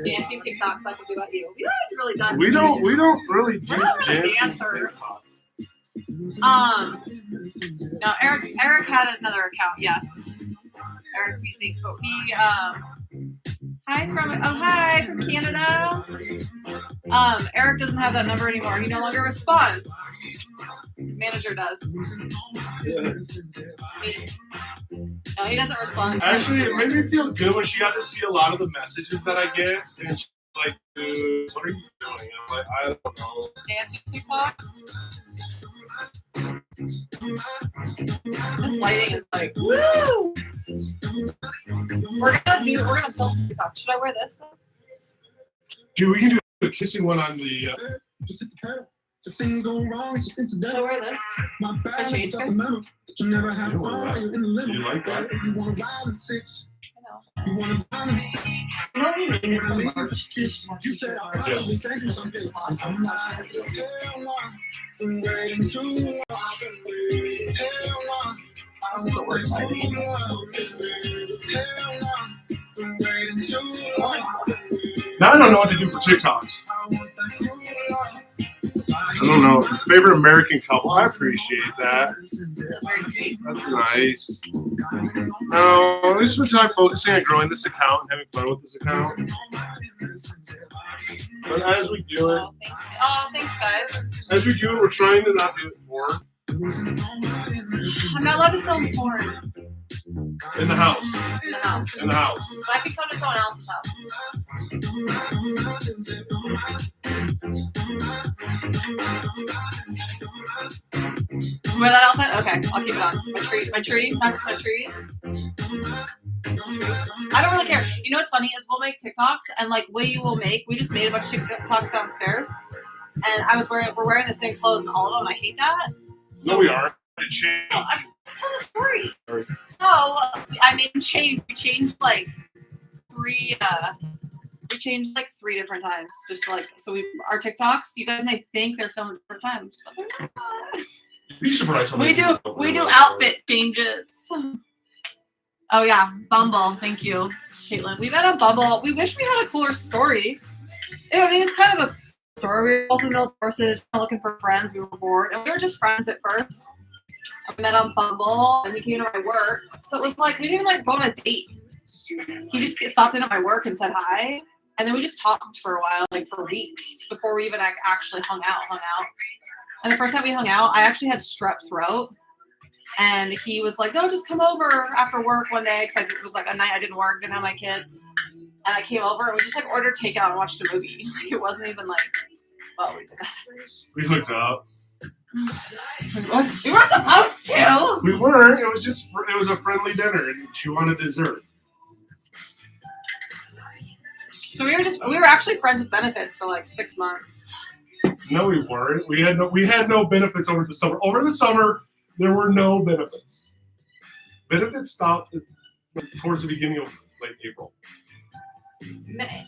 Dancing TikToks like we do about you. We haven't really done. We don't really do dancing dancers. TikToks. No, Eric had another account. Yes, Eric Music, but he hi from Canada. Eric doesn't have that number anymore. He no longer responds. His manager does. No, he doesn't respond. Actually, it made me feel good when she got to see a lot of the messages that I get, and she's like, "Dude, what are you doing?" And I'm like, "I don't know." Dancing TikToks. This lighting is like, woo! We're gonna film TikTok. Should I wear this though? Dude, we can do a kissing one on the. Just hit the pedal. If things go wrong, it's just Should I incidental. wear this? My bad, change without this? the memo. You never have You fun want while you're in the limit. You like that? You want to ride in six. I know. You want to ride in six. You know what we need is some You large. You said I'll probably send you something. I'm not. Hell no. Been waiting too long. Hell no. I want too long. Hell no. Been waiting too long. Now I don't know what to do for TikToks. I want that too long. I don't know. Favorite American couple. I appreciate that. Very sweet. That's nice. No, we spend time focusing on growing this account and having fun with this account. But as we do it, Oh, thanks, guys. as we do it, we're trying to not do it more I'm not allowed to film porn in the house. in the house. In the house. But I can come to someone else's house. Wear that outfit? Okay, I'll keep it on. My tree, next to my trees. I don't really care. You know what's funny is we'll make TikToks and like we just made a bunch of TikToks downstairs, and we're wearing the same clothes in all of them. I hate that. So, No, we aren't. It changed. No, I'm tell the story. Sorry. So I made them change. We changed like three. We changed like 3 different times, just to, like our TikToks. You guys may think they're filmed different times, but they're not. You'd be surprised. We do outfit changes. Oh yeah, Bumble. Thank you, Caitlin. We've had a Bumble. We wish we had a cooler story. I mean, it's kind of a story. We were both in the middle of courses, looking for friends. We were bored, and we were just friends at first. I met on Bumble, and he came to my work. So it was like we didn't even like go on a date. He just stopped in at my work and said hi, and then we just talked for a while, like for weeks, before we even actually hung out. And the first time we hung out, I actually had strep throat. And he was like, no, just come over after work one day. Because it was like a night I didn't work, didn't have my kids. And I came over and we just like ordered takeout and watched a movie. Like it wasn't even like, well, we did. We hooked up. We weren't supposed to. We weren't. It was a friendly dinner and she wanted dessert. So we were actually friends with benefits for like 6 months. No, we weren't. We had no benefits over the summer. Over the summer, there were no benefits. Benefits stopped towards the beginning of like April. May.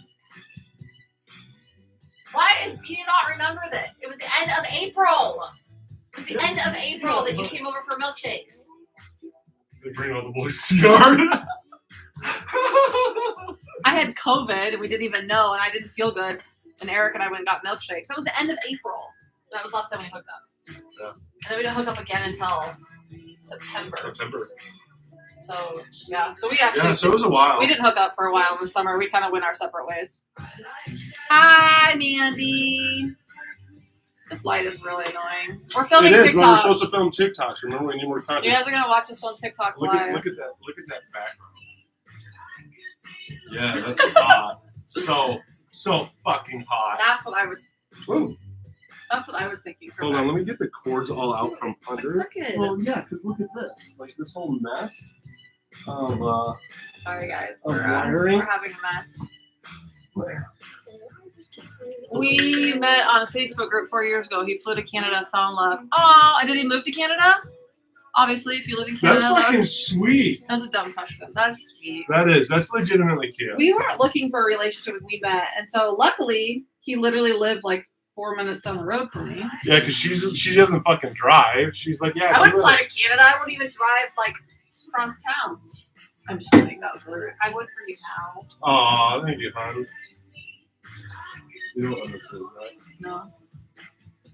Why can you not remember this? It was the end of April. It was the end of April that you came over for milkshakes. So bring all the boys to the yard. I had COVID and we didn't even know, and I didn't feel good. And Eric and I went and got milkshakes. That was the end of April. That was the last time we hooked up. Yeah. And then we didn't hook up again until September. So, yeah. So we actually... Yeah, so it was a while. We didn't hook up for a while in the summer. We kind of went our separate ways. Hi, Mandy. This light is really annoying. We're filming TikToks. But we're supposed to film TikToks. Remember, we need more content. You guys are going to watch us film TikToks live. Look at that background. Yeah, that's hot. So fucking hot. That's what I was... Whoa. That's what I was thinking. Hold on, let me get the cords all out from under. Well, yeah, because look at this. Like this whole mess of sorry, guys. wiring. We're having a mess. We met on a Facebook group 4 years ago. He flew to Canada, fell in love. Oh, did he move to Canada? Obviously, if you live in Canada. That's fucking sweet. That's a dumb question. That's sweet. That's legitimately cute. We weren't looking for a relationship when we met. And so luckily, he literally lived like 4 minutes down the road from me. Yeah, because she doesn't fucking drive. She's like, yeah. I wouldn't fly to Canada. I wouldn't even drive like across town. I'm just kidding. That was really rude. I would for you now. Aw, thank you, hon. You don't understand, right? No.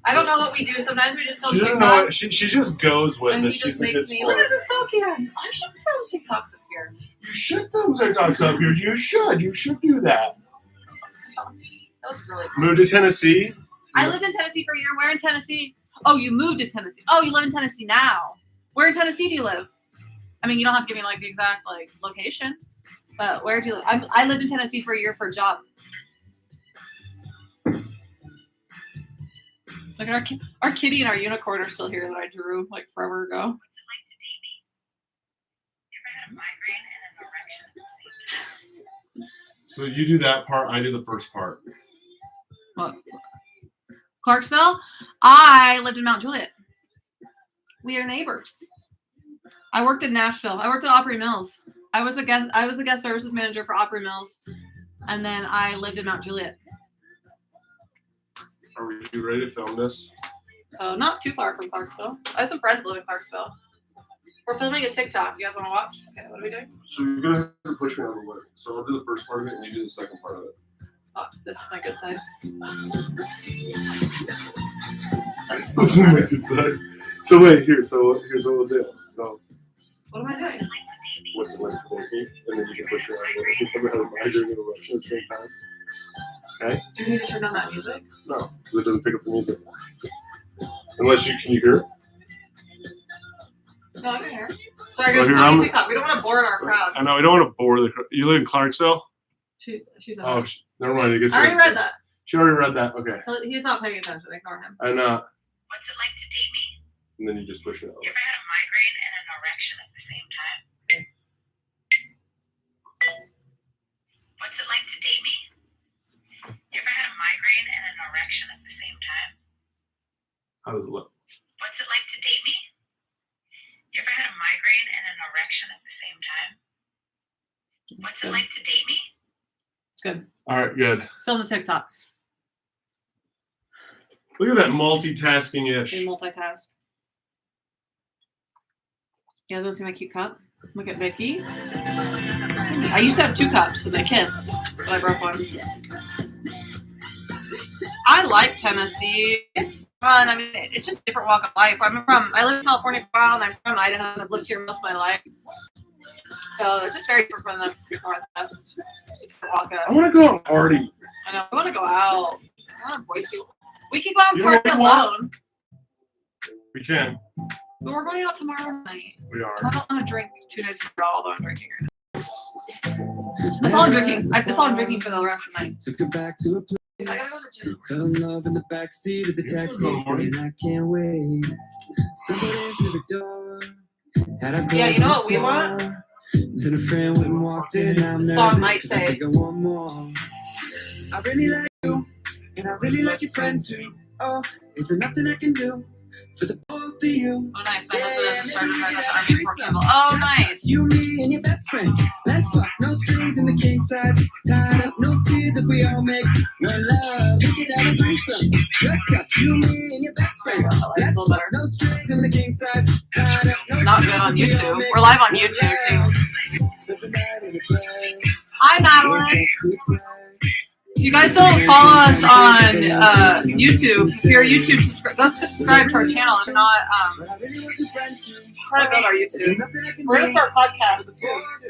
I don't know what we do. Sometimes we just go She doesn't TikTok. know it. She just goes with And it. he She's just a good makes me, sport. look at this Tokyo. I should film TikToks up here. You should film TikToks up here. You should. You should do that. That was really cool. Move to Tennessee. I lived in Tennessee for a year. Where in Tennessee? Oh, you moved to Tennessee. Oh, you live in Tennessee now. Where in Tennessee do you live? I mean, you don't have to give me like the exact like location, but where do you live? I lived in Tennessee for a year for a job. Look at our kitty and our unicorn are still here that I drew like forever ago. What's it like to date me? You ever had a migraine and an erection at the same time? So you do that part. I do the first part. What? Clarksville? I lived in Mount Juliet. We are neighbors. I worked in Nashville. I worked at Opry Mills. I was a guest services manager for Opry Mills, and then I lived in Mount Juliet. Are you ready to film this? Not too far from Clarksville. I have some friends live in Clarksville. We're filming a TikTok. You guys want to watch? Okay, what are we doing? So you're gonna have to push me out of the way. So I'll do the first part of it, and you do the second part of it. Oh, this is my good side. This is my good side. So wait, here's what we'll do. So What am I doing? what's it like to date me? And then you can push me out of the way. You can have a migraine and erection at the same time. Okay? Do you need to turn down that music? No, because it doesn't pick up the music. Unless can you hear it? No, I can hear. Sorry, Oh, guys, here, we're I'm- filming TikTok. We don't want to bore our crowd. I know, we don't want to bore the crowd. You live in Clarksville? She's not. Oh, never mind. I guess I already read that. She already read that. Okay. He's not paying attention. Ignore him. And What's it like to date me? and then you just push it out. You ever had a migraine and an erection at the same time? What's it like to date me? You ever had a migraine and an erection at the same time? How does it look? What's it like to date me? You ever had a migraine and an erection at the same time? What's it like to date me? It's good. All right, good. Film the TikTok. Look at that multitasking-ish. They multitask. You guys want to see my cute cup? Look at Vicky. I used to have 2 cups and they kissed, but I broke one. I like Tennessee. It's fun. I mean, it's just a different walk of life. I live in California for a while and I'm from Idaho and I've lived here most of my life. So it's just very different from the Pacific Northwest. Just a different walk I of. want to go and party. I know. I want to go out. I want to voice you. We can go out and You party know what? alone. We can. But we're going out tomorrow night. We I are. don't want to drink 2 nights in a row, although I'm drinking right now. That's all I'm drinking. That's all I'm drinking for the rest of the night. Took her back to a place. I gotta go to the gym. Fell in love in the backseat of the Yes, taxi, good morning. and I can't wait. Somebody through the door. Had our Yeah, you know what we clothes on want? the floor. Then a friend went and walked in. I'm The song nervous, might I say. think I want more. I really like you, and I really like your friend too. Oh, is there nothing I can do for the both of you? Oh, nice. My husband hasn't started right at the Army Corps Campbell. Oh, nice. You, me, and your best friend. Let's fuck, no strings in the king size. Tied up, no tears if we all make one love. We can have a threesome. Just cuts, you, me, and your best friend. I like it a Let's little fuck, better. no strings in the king size. Tied up, no Not tears good on if we all YouTube. make We're live on one YouTube, love. too. Spent the night in a bed. Hi, Madeline. If you guys don't follow us on YouTube, if you're a YouTube subscriber, go subscribe to our channel. If not, try to build our YouTube. We're going to start podcasts,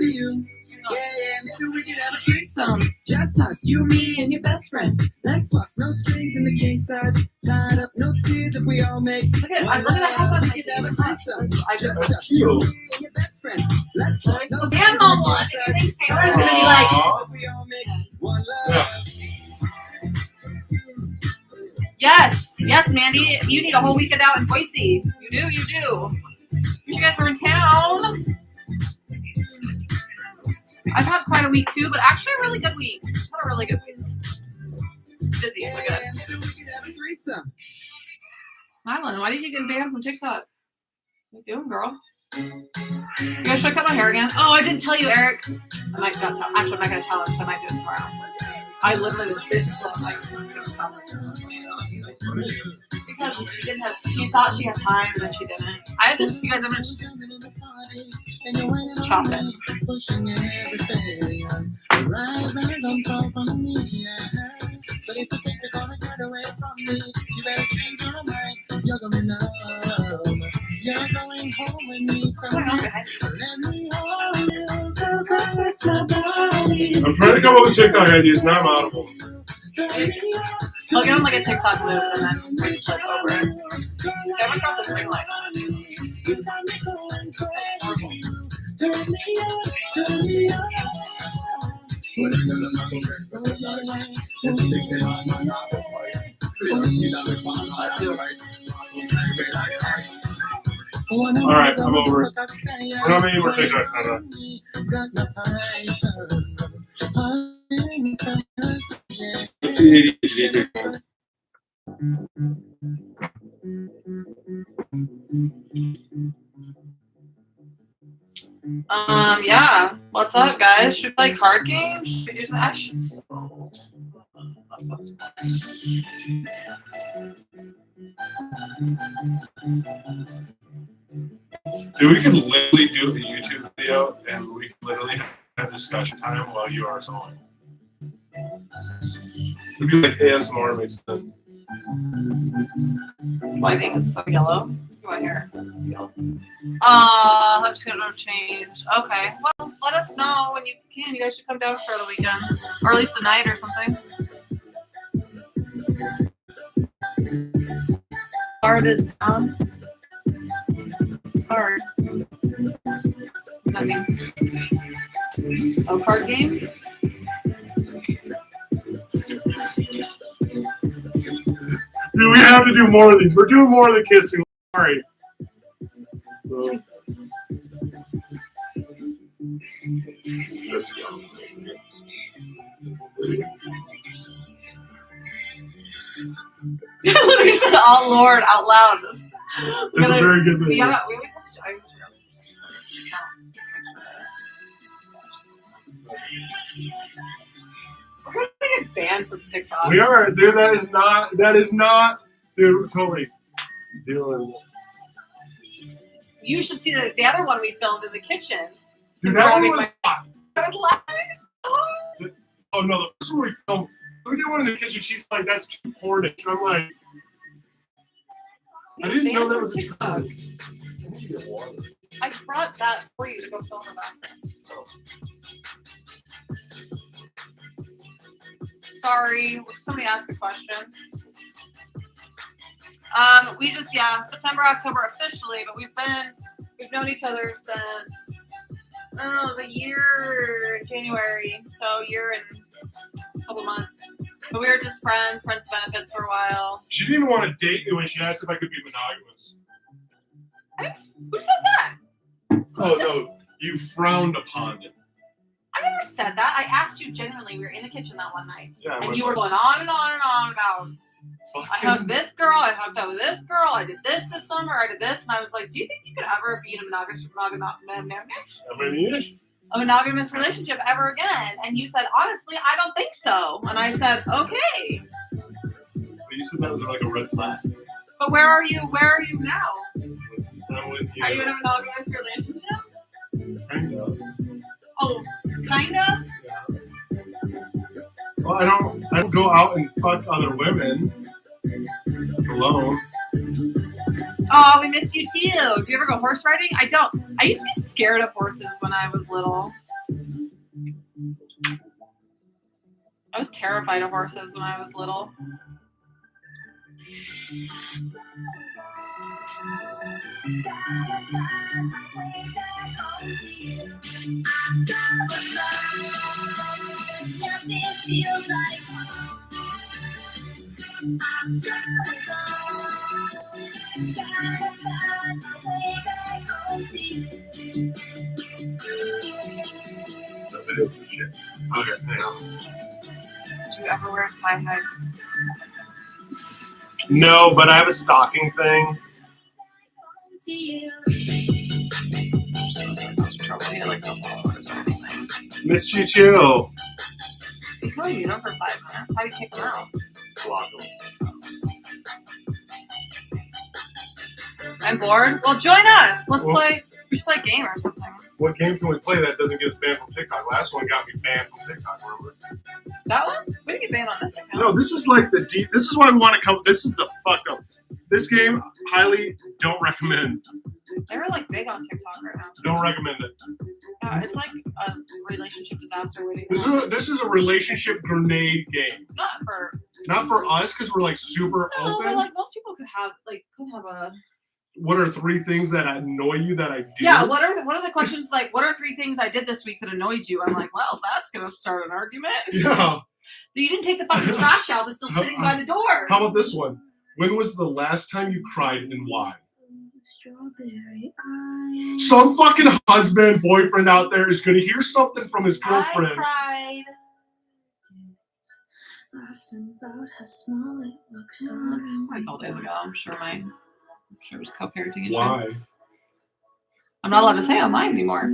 too. Yeah, maybe we could have a threesome. Just us, you, me, and your best friend. Let's fuck, no strings in the king size. Tied up, no tears if we all make. Look at that. How fun. We could have a threesome. I just Just us, you, me, and your best friend. Let's fuck, no strings Damn, in Mom, the I king think size. Taylor's going to be like, If we all make one love. yes, Mandy, you need a whole weekend out in Boise. You do. Wish you guys were in town. I've had quite a week too, but actually a really good week. I've had a really good week. Busy, but good. Maybe we could have a threesome. Madeline, why did you get banned from TikTok? What you doing, girl? You guys, should I cut my hair again? Oh, I didn't tell you, Eric. I might not tell. Actually, I'm not gonna tell him, so I might do it tomorrow. I literally was this close. I was gonna tell her. Because she thought she had time, and then she didn't. I have this. You guys, I'm gonna. Chop it. Pushing everything right back on top of me, yeah. But if you think you're gonna get away from me, you better change your mind. You're going home. You're going home with me tonight. Let me hold you, caress my body. I'm trying to come up with TikTok ideas, now I'm audible. I'll give him like a TikTok move and then we just like over it. Get him across the ring light. Alright, I'm over it. We're not making more TikToks now. Let's see ADHD. Yeah. What's up, guys? Should we play card games? Should we do some actions? Dude, we could literally do a YouTube video and we could literally have discussion time while you are sewing. It'd be like ASMR mixed in. This lighting is so yellow. Go here. I'm just gonna change. Okay. Well, let us know when you can. You guys should come down for the weekend, or at least a night or something. Art is down. Art. Nothing. Oh, card game. Dude, we have to do more of these. We're doing more of the kissing. Sorry. So, let's go. Literally said "Oh Lord" out loud. It's a very good thing. We always have to. I always We're gonna get banned from TikTok. We are, dude. That is not, dude. Totally doing. You should see the other one we filmed in the kitchen. Dude, that one was I was laughing. Oh no, the first one we filmed, we did one in the kitchen. She's like, "That's too pornish." I'm like, I didn't know that was a TikTok. I brought that for you to go film her back there. Sorry, somebody asked a question. We just, September, October officially, but we've known each other since, the year in January, so a year and a couple months. But we were just friends benefits for a while. She didn't even want to date me when she asked if I could be monogamous. Who said that? No, you frowned upon it. I never said that. I asked you genuinely. We were in the kitchen that one night. Yeah, and you were going on and on and on about, I hugged this girl, I hooked up with this girl, I did this summer, I did this, and I was like, do you think you could ever be in a monogamous relationship ever again? And you said, honestly, I don't think so. And I said, okay. But you said that was like a red flag. But where are you now? I'm with you. Are you in a monogamous relationship? Kind of. Oh, kind of? Yeah. Well, I don't go out and fuck other women alone. Oh, we missed you too. Do you ever go horse riding? I don't. I used to be scared of horses when I was little. I was terrified of horses when I was little. Okay, now. Do you ever wear my head? No, but I have a stocking thing. Missed you too. You can only mute them for 5 minutes. How do you kick them out? Block them. I'm bored. Well, join us. Let's play. We should play a game or something. What game can we play that doesn't get us banned from TikTok? Last one got me banned from TikTok. Remember? That one? We didn't get banned on this account. No, this is like the deep. This is why we want to come. This is the fucked up. This game, highly don't recommend. They're like big on TikTok right now. Don't recommend it. Yeah, it's like a relationship disaster waiting. This is a relationship grenade game. Not for us because we're like super no, open. but like most people could have a. What are 3 things that annoy you that I do? Yeah, what are the questions like? What are 3 things I did this week that annoyed you? I'm like, well, that's gonna start an argument. Yeah. You didn't take the fucking trash out that's still sitting by the door. How about this one? When was the last time you cried and why? Some fucking husband, boyfriend out there is gonna hear something from his girlfriend. I cried. Like a couple days ago, I'm sure it was co-parenting issue. Why? I'm not allowed to say online anymore.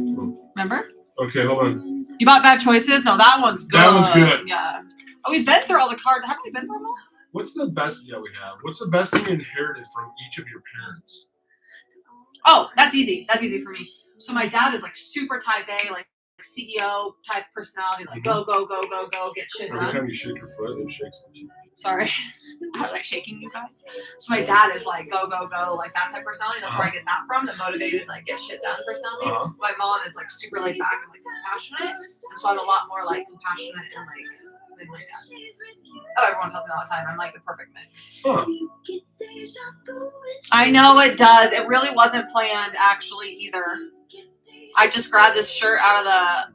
Remember? Okay, hold on. You bought Bad Choices? No, that one's good. That one's good. Yeah. Oh, we've been through all the cards. Haven't we been through them all? What's the best? Yeah, we have. What's the best thing you inherited from each of your parents? Oh, that's easy. That's easy for me. So my dad is like super type A, like CEO type personality, like go, get shit Every done. time you shake your foot, it shakes the TV. Sorry. I was like shaking you guys. So my dad is like go, like that type of personality. That's where I get that from, the motivated, like get shit done personality. My mom is like super laid back and like compassionate. And so I'm a lot more like compassionate and like than my dad. Oh, everyone tells me all the time. I'm like the perfect mix. Huh. I know it does. It really wasn't planned actually either. I just grabbed this shirt out of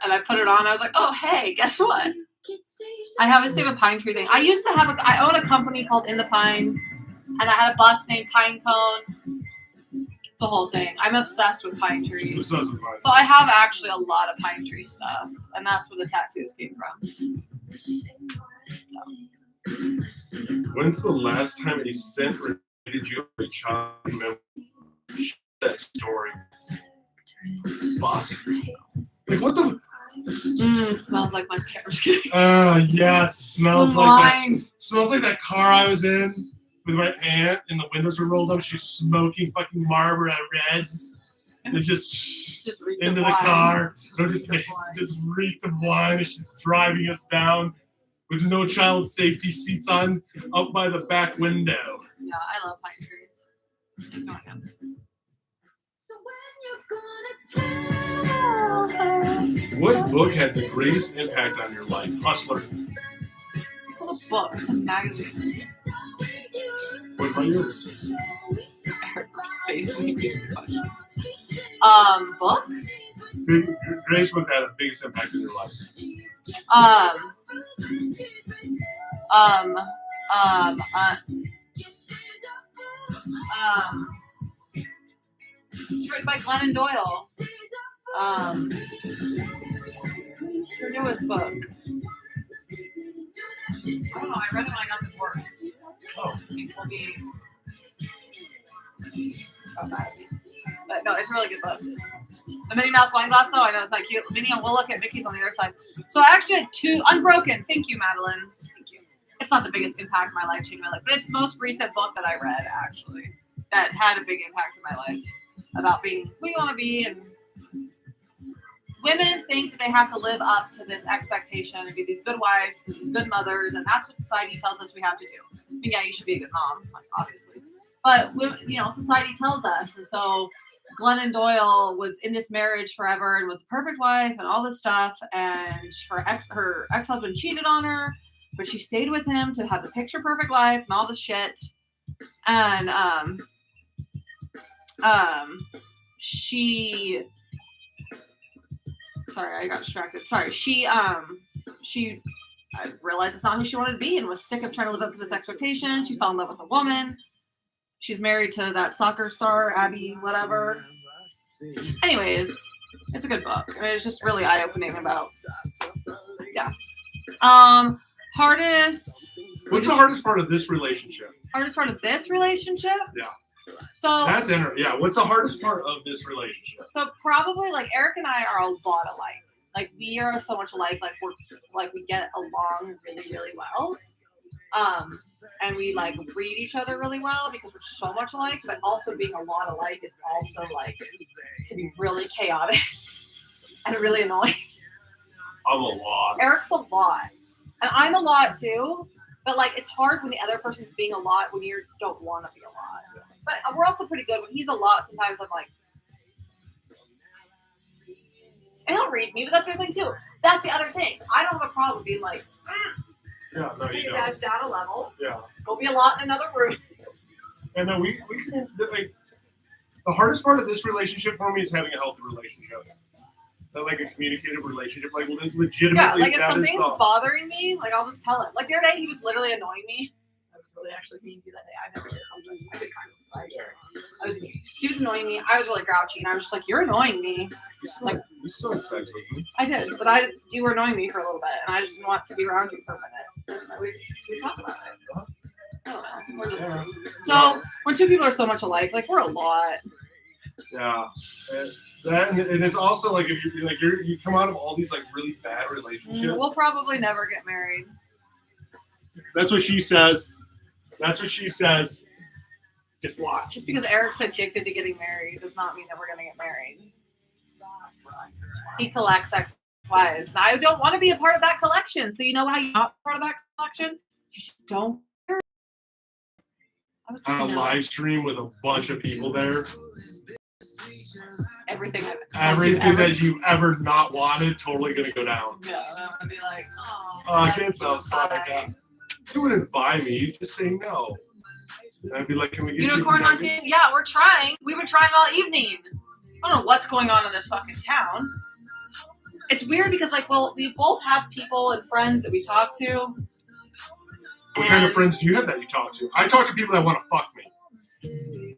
and I put it on. I was like, oh, hey, guess what? I have a Save a Pine Tree thing. I used to have I own a company called In the Pines, and I had a bus named Pine Cone. It's a whole thing. I'm obsessed with pine trees. So I have actually a lot of pine tree stuff, and that's where the tattoos came from. When's the last time a scent related you to a child memory? That story. Fuck. Like what the? Smells like my parents. Yes. Smells like that. Smells like that car I was in with my aunt, and the windows were rolled up. She's smoking fucking Marlboro Reds. And it just into the car. So just reeked of wine as she's driving us down with no child safety seats on up by the back window. Yeah, I love pine trees. Ignore him. What book had the greatest impact on your life? Hustler. It's not a book, it's a magazine. What about yours? Book? Greatest book had the biggest impact on your life. It's written by Glennon Doyle. Her newest book. I don't know. I read it when I got divorced. Oh. It will be. But no, it's a really good book. The Minnie Mouse wine glass, though, I know it's not cute. Minnie, we'll look at Mickey's on the other side. So I actually had 2. Unbroken. Thank you, Madeline. Thank you. It's not the biggest impact in my life, changed my life, but it's the most recent book that I read, actually, that had a big impact in my life about being who you want to be. And women think that they have to live up to this expectation and be these good wives and these good mothers, and that's what society tells us we have to do. I mean, yeah, you should be a good mom, obviously. But, society tells us. And so Glennon Doyle was in this marriage forever and was a perfect wife and all this stuff. And her ex-husband cheated on her, but she stayed with him to have the picture perfect life and all the shit. And sorry, I got distracted. Sorry. She I realized it's not who she wanted to be and was sick of trying to live up to this expectation. She fell in love with a woman. She's married to that soccer star, Abby, whatever. Anyways, it's a good book. I mean, it's just really eye-opening about, yeah. Hardest. What's the hardest part of this relationship? Hardest part of this relationship? Yeah. So. That's yeah. What's the hardest part of this relationship? So probably like Eric and I are a lot alike. Like we are so much alike. Like we get along really, really well. And we like read each other really well because we're so much alike, but also being a lot alike is also like can be really chaotic and really annoying. I'm a lot. Eric's a lot, and I'm a lot too. But like it's hard when the other person's being a lot when you don't want to be a lot. But we're also pretty good. When he's a lot, sometimes I'm like, and he'll read me. But that's the other thing too. That's the other thing. I don't have a problem being like. Yeah, no, Take you your don't. dad's down a level. Yeah. Go be a lot in another room. And then we can like the hardest part of this relationship for me is having a healthy relationship. Like a communicative relationship, like legitimately. Yeah, like if that is something's the- bothering me, like I'll just tell him. Like the other day, he was literally annoying me. I was really actually mean to you that day. I never did. I did kind of. Like, I was mean. He was annoying me. I was really grouchy, and I was just like, "You're annoying me." You still had sex with me. I did, but you were annoying me for a little bit, and I just didn't want to be around you for a minute. And we talked about it. I don't know. We're just so when two people are so much alike, like we're a lot. Yeah. And it's also like if you come out of all these like really bad relationships. We'll probably never get married. That's what she says. That's what she says. Just watch. Just because Eric's addicted to getting married does not mean that we're gonna get married. He collects ex-wives. I don't want to be a part of that collection. So you know how you're not part of that collection? You just don't. I would say On a no. live stream with a bunch of people there. Everything that you've ever not wanted, totally gonna go down. Yeah, I'm gonna be like, oh, I can't tell. You wouldn't buy me. You just say no. And I'd be like, can we get unicorn you hunting? Yeah, we're trying. We've been trying all evening. I don't know what's going on in this fucking town. It's weird because like, well, we both have people and friends that we talk to. What kind of friends do you have that you talk to? I talk to people that want to fuck me.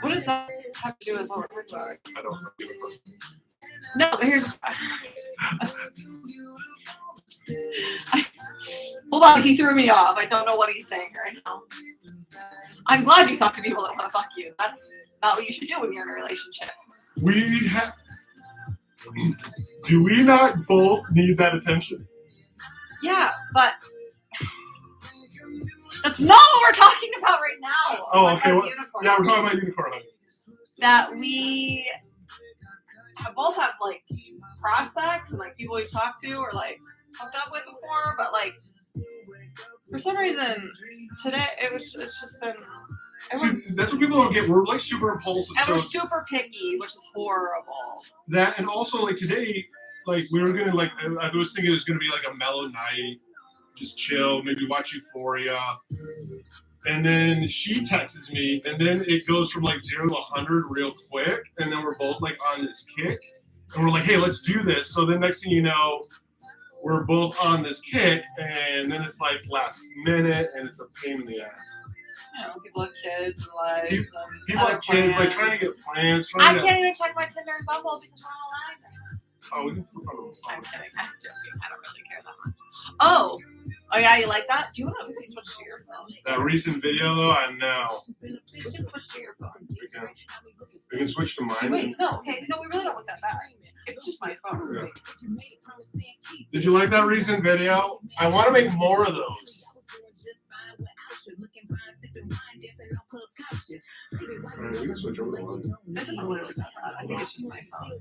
What does that have to do with what we're talking? I don't know. No, but here's. Hold on, he threw me off. I don't know what he's saying right now. I'm glad you talk to people that want to fuck you. That's not what you should do when you're in a relationship. Do we not both need that attention? Yeah, but that's not what we're talking about right now. Oh, okay. Yeah, we're talking about unicorn hunting. That we both have like prospects and like people we've talked to or like hooked up with before, but like for some reason today it's just been. See, that's what people don't get. We're like super impulsive. And so we're super picky, which is horrible. that, and also like today, like we were gonna like I was thinking it was gonna be like a mellow night, just chill, maybe watch Euphoria. And then she texts me, and then it goes from like 0 to 100 real quick, and then we're both like on this kick, and we're like, hey, let's do this. So then next thing you know, we're both on this kick, and then it's like last minute, and it's a pain in the ass. You know, people have kids and lives. People have kids, like trying to get plans. I can't even check my Tinder and Bumble because we're all live. Oh, we can flip on the I'm kidding. I'm joking. I don't really care that much. Oh yeah, you like that? Do you want to? We can switch to your phone. That recent video, though, I know. We can switch to your phone. We can switch to mine. Wait, no, okay, no, we really don't want that back. It's just my phone. Yeah. Did you like that recent video? I want to make more of those. Alright, we can switch over to mine. It doesn't really look that bad. I think it's just my phone.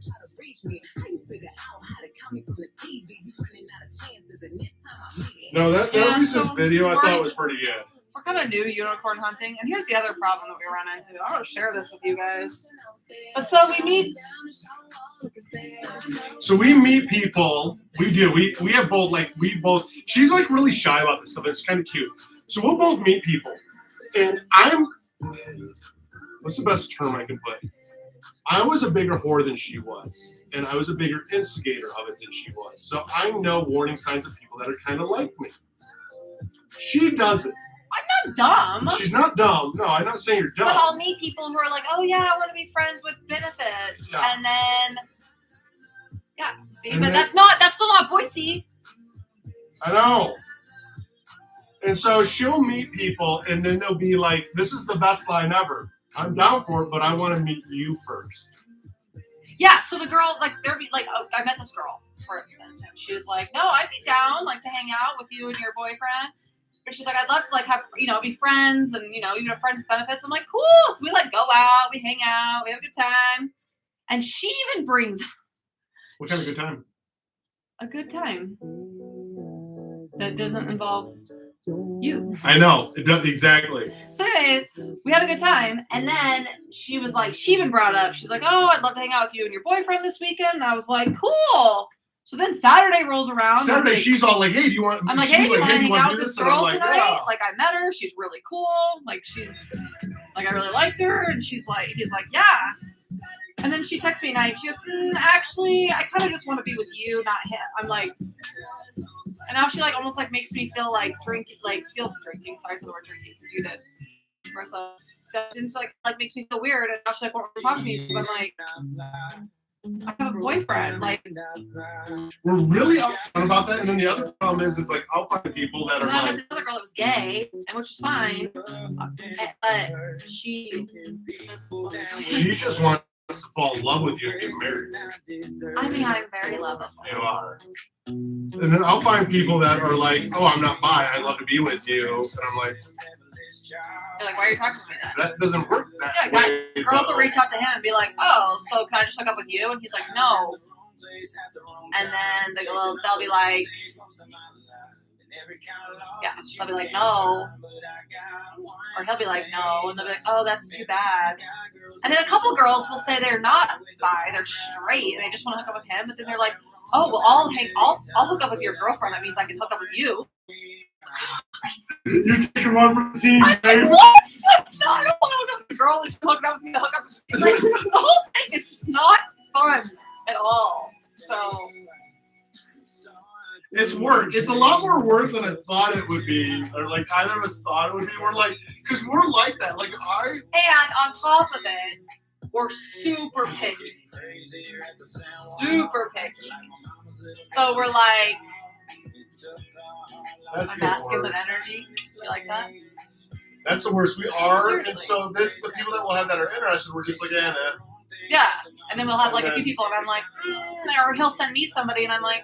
No, that Yeah, recent so video I we're- thought was pretty good. We're kind of new unicorn hunting, and here's the other problem that we run into. I want to share this with you guys. But so we meet. So we meet people. We do. We have both she's like really shy about this stuff. It's kind of cute. So we'll both meet people. And what's the best term I can put? I was a bigger whore than she was. And I was a bigger instigator of it than she was. So I know warning signs of people that are kind of like me. She doesn't. I'm not dumb. She's not dumb. No, I'm not saying you're dumb. But I'll meet people who are like, oh yeah, I want to be friends with benefits. Yeah. And then, yeah, see, And but then- that's still not Boise. I know. And so she'll meet people, and then they'll be like, this is the best line ever. I'm down for it, but I want to meet you first. Yeah, so the girls like there'd be like I met this girl, for instance, and she was like, no, I'd be down like to hang out with you and your boyfriend. But she's like, I'd love to like have be friends and even have friends benefits. I'm like, cool. So we like go out, we hang out, we have a good time. And she even brings What kind of good time? a good time that doesn't involve you. I know. It does exactly. So anyways, we had a good time. And then she was like, she even brought up, she's like, oh, I'd love to hang out with you and your boyfriend this weekend. And I was like, cool. So then Saturday rolls around. Saturday, like, she's all like, hey, do you want I'm like, hey, do you want to hang out with do this And I'm girl like, tonight? yeah. Like, I met her. She's really cool. Like, she's, like, I really liked her. And he's like, yeah. And then she texts me at night. She goes, actually, I kind of just want to be with you, not him. I'm like, and now she, like, almost, like, makes me feel like drinking. Sorry, I said the word drinking. Do that. Marissa. Just, like, makes me feel weird. And now she, like, won't really talk to me because I'm like, I have a boyfriend. Like, we're really upfront about that. And then the other problem is like, I'll find people that are I met like, this other girl that was gay, and which is fine. But she just wants to fall in love with you and get married. I mean, I'm very lovable. You are. And then I'll find people that are like, oh, I'm not bi. I love to be with you. And I'm like, You're like, why are you talking to me then? that doesn't work that Yeah, way. girls will reach out to him and be like, oh, so can I just hook up with you? And he's like, no. And then they'll be like, yeah, they'll be like, no. Or he'll be like, no. And they'll be like, oh, that's too bad. And then a couple girls will say they're not bi, they're straight, and they just want to hook up with him. But then they're like, oh, well, I'll hook up with your girlfriend. That means I can hook up with you. You're taking one for the team. I'm like, what? That's not, I don't want to hook up with a girl that's hooking up with me to hook up with me. Like, the whole thing is just not fun at all. So it's work. It's a lot more work than I thought it would be, or like either of us thought it would be. We're like, because we're like that. Like and on top of it, we're super picky. Super picky. So we're like, that's a the masculine worst. energy. You like that? That's the worst. We are, Seriously. and so then the people that will have that are interested, we're just like, nah. Yeah. And then we'll have like a few people, and I'm like, or he'll send me somebody, and I'm like,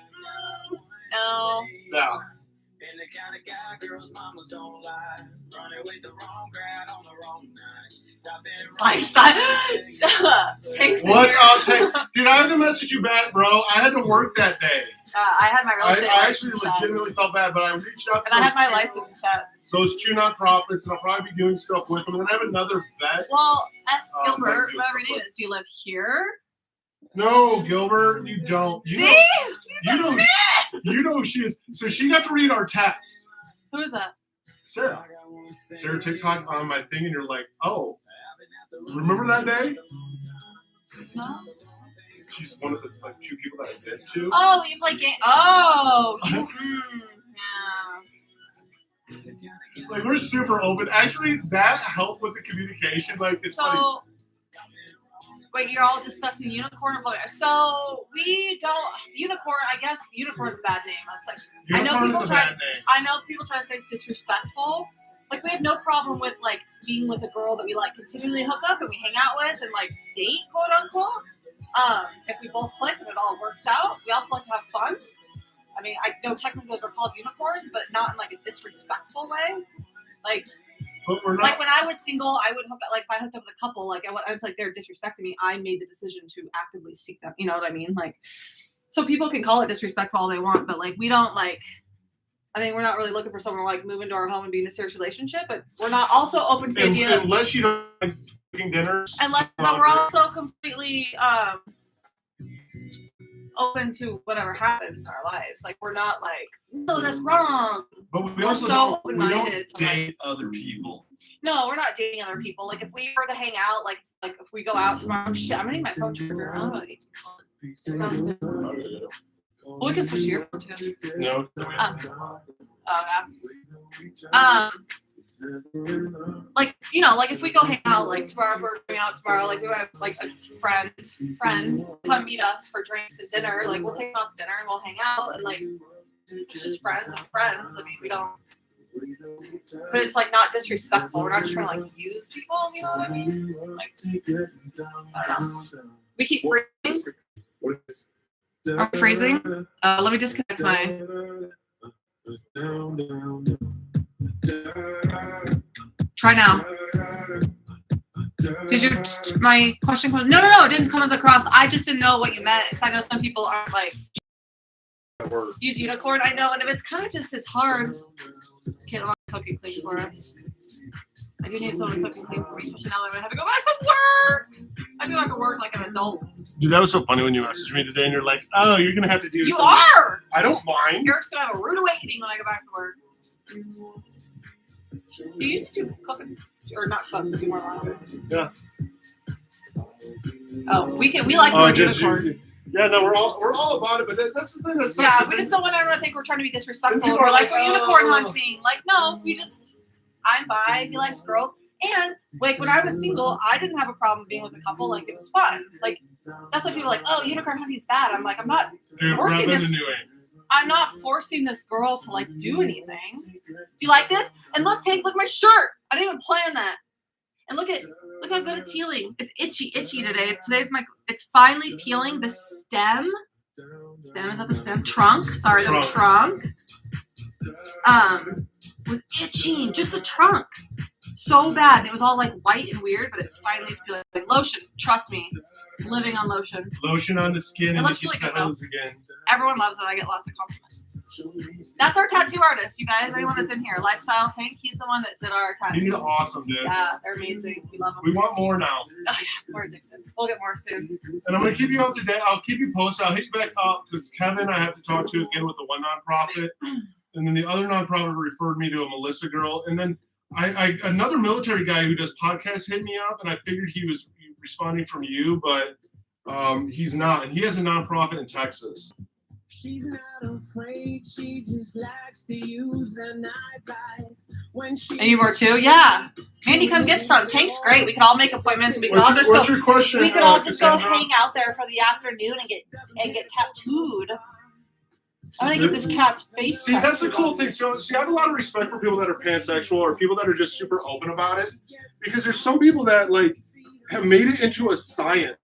no. No. Lifestyle. Takes What's up, dude? I have to message you back, bro. I had to work that day. I had my real estate I actually license legitimately felt bad, but I reached out to and I had my two- license test. those two nonprofits, and I'll probably be doing stuff with them. And then I have another vet. Well, S. I'm gonna Gilbert, do whatever your something. name is, do you live here? No, Gilbert, you don't. See? You know who she is. So she got to read our text. Who is that? Sarah TikTok on my thing, and you're like, oh, remember that day? No. She's one of the like two people that I've been to. Oh, you play game. Oh, you, yeah. Like we're super open. Actually, that helped with the communication. Like it's funny. So, wait, you're all discussing unicorn or polyamorous. So we don't unicorn. I guess unicorn is a bad name. It's like Unicorn is a bad name. I know people try to say it's disrespectful. Like we have no problem with like being with a girl that we like continually hook up and we hang out with and like date, quote unquote. If we both click and it all works out, we also like to have fun. I mean, I know technically those are called unicorns, but not in like a disrespectful way. Like, But we're not. like when I was single, I would hook up. Like if I hooked up with a couple, like I was like they're disrespecting me. I made the decision to actively seek them. You know what I mean? Like, so people can call it disrespectful all they want, but like we don't like. I mean, we're not really looking for someone to like move into our home and be in a serious relationship, but we're not also open to the idea. Unless you don't like cooking dinners. But we're also completely open to whatever happens in our lives. Like we're not like, no, that's wrong. But we We're also so don't, open-minded to, like- date other people. No, we're not dating other people. Like if we were to hang out, like if we go out tomorrow, shit, I'm gonna need my phone charger. I don't know. Well, we can switch to your phone too. No. Like like if we go hang out, like tomorrow, if we're going out tomorrow, like we have like a friend come meet us for drinks and dinner. Like we'll take them out to dinner and we'll hang out and like it's just friends of friends. I mean, we don't. But it's like not disrespectful. We're not just trying to like use people. You know what I mean? Like, I don't know. We keep freezing. What is Are we freezing? Let me disconnect my. Try now. Did you? My question come? No, it didn't come as a cross. I just didn't know what you meant. Because I know some people aren't like use unicorn. I know, and if it's kind of just, it's hard. Can't let me cooking clean for us. I do need someone to cook and clean for me, especially now that I'm gonna have to go back to work. I do have to work like an adult. Dude, that was so funny when you messaged me today and you're like, oh, you're gonna have to do You something. are! I don't mind. Eric's gonna have a rude awakening when I go back to work. You used to do cooking, or not cook, do more ramen. Yeah. Oh, we like the unicorn. Yeah, no, we're all about it, but that's the thing that sucks. Yeah, we just don't want everyone to think we're trying to be disrespectful. People We're are like, like, we're unicorn oh. hunting. Like, no, I'm bi, he likes girls. And, like, when I was single, I didn't have a problem being with a couple. Like, it was fun. Like, that's why people are like, oh, unicorn hunting is bad. I'm like, I'm not forcing this. I'm not forcing this girl to, like, do anything. Do you like this? And look, Tank, look at my shirt. I didn't even plan that. And look how good it's healing. It's itchy today. It's finally peeling. The stem is that the stem? Trunk. Sorry, the trunk. Was itching. Just the trunk. So bad. And it was all like white and weird, but it finally is peeling. Like lotion. Trust me. Living on lotion. Lotion on the skin and it really gets the hose again. Everyone loves it. I get lots of compliments. That's our tattoo artist, you guys. Anyone that's in here. Lifestyle Tank. He's the one that did our tattoos. He's awesome, dude. Yeah, they're amazing. We love them. We want more now. Oh, yeah. We're addicted. We'll get more soon. And I'm going to keep you up to date. I'll keep you posted. I'll hit you back up because Kevin, I have to talk to again with the one nonprofit. And then the other nonprofit referred me to a Melissa girl. And then another military guy who does podcasts hit me up. And I figured he was responding from you, but he's not. And he has a nonprofit in Texas. She's not afraid, she just likes to use a nightlight. When she And you were too? Yeah. Mandy, come get some. Tank's great. We could all make appointments and we could all just What's go. your question? We could all just go hang out there for the afternoon and get tattooed. I'm gonna get this cat's face. See, that's the cool thing. So, I have a lot of respect for people that are pansexual or people that are just super open about it, because there's some people that like have made it into a science,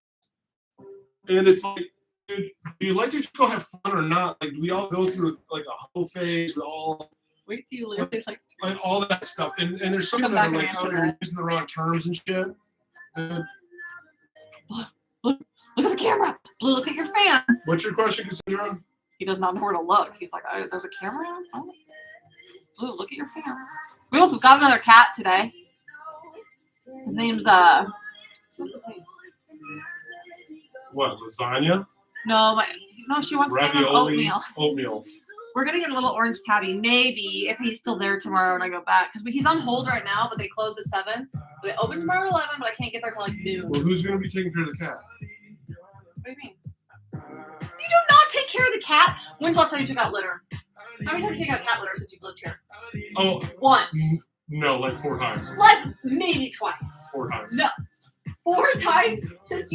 and it's like, dude, do you like to go have fun or not? Like, we all go through like a whole phase. We all wait till you literally like all that stuff, and there's some people that are like, oh, you're using the wrong terms and shit. And look at the camera. Blue, look at your fans. what's your question, Cassandra? He does not know where to look. He's like, oh, there's a camera? Oh. Blue, look at your fans. We also got another cat today. His name's, what's his name? What, lasagna? No, she wants to name him Oatmeal. Oatmeal. We're gonna get a little orange tabby, maybe, if he's still there tomorrow when I go back. Because he's on hold right now, but they close at 7. They open tomorrow at 11, but I can't get there till like noon. Well, who's going to be taking care of the cat? What do you mean? You do not take care of the cat? When's the last time you took out litter? How many times have you taken out cat litter since you've lived here? Oh, Once. No, like 4 times. Like maybe twice. 4 times. No. 4 times since.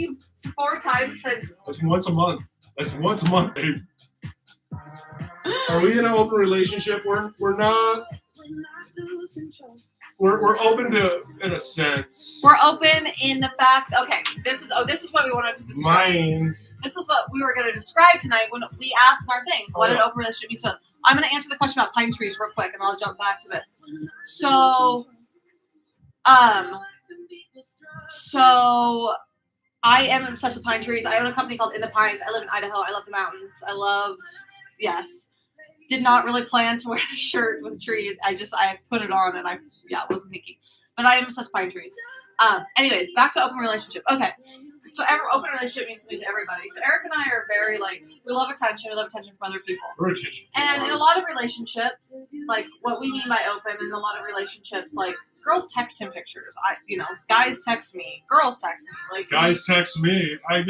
That's once a month. That's once a month, babe. Are we in an open relationship? We're not. We're open to, in a sense. We're open in the fact. Okay, this is what we wanted to describe. Mine. This is what we were going to describe tonight when we asked our thing. What an open relationship means to us. I'm going to answer the question about pine trees real quick, and I'll jump back to this. So I am obsessed with pine trees. I own a company called In the Pines. I live in Idaho. I love the mountains. Did not really plan to wear the shirt with trees. I put it on and wasn't thinking. But I am obsessed with pine trees. Anyways, back to open relationship. Okay. So open relationship means something to everybody. So Eric and I are very we love attention. We love attention from other people. And in a lot of relationships, like what we mean by open, in a lot of relationships, like girls text him pictures. Guys text me. Girls text me. Like guys text me. Guys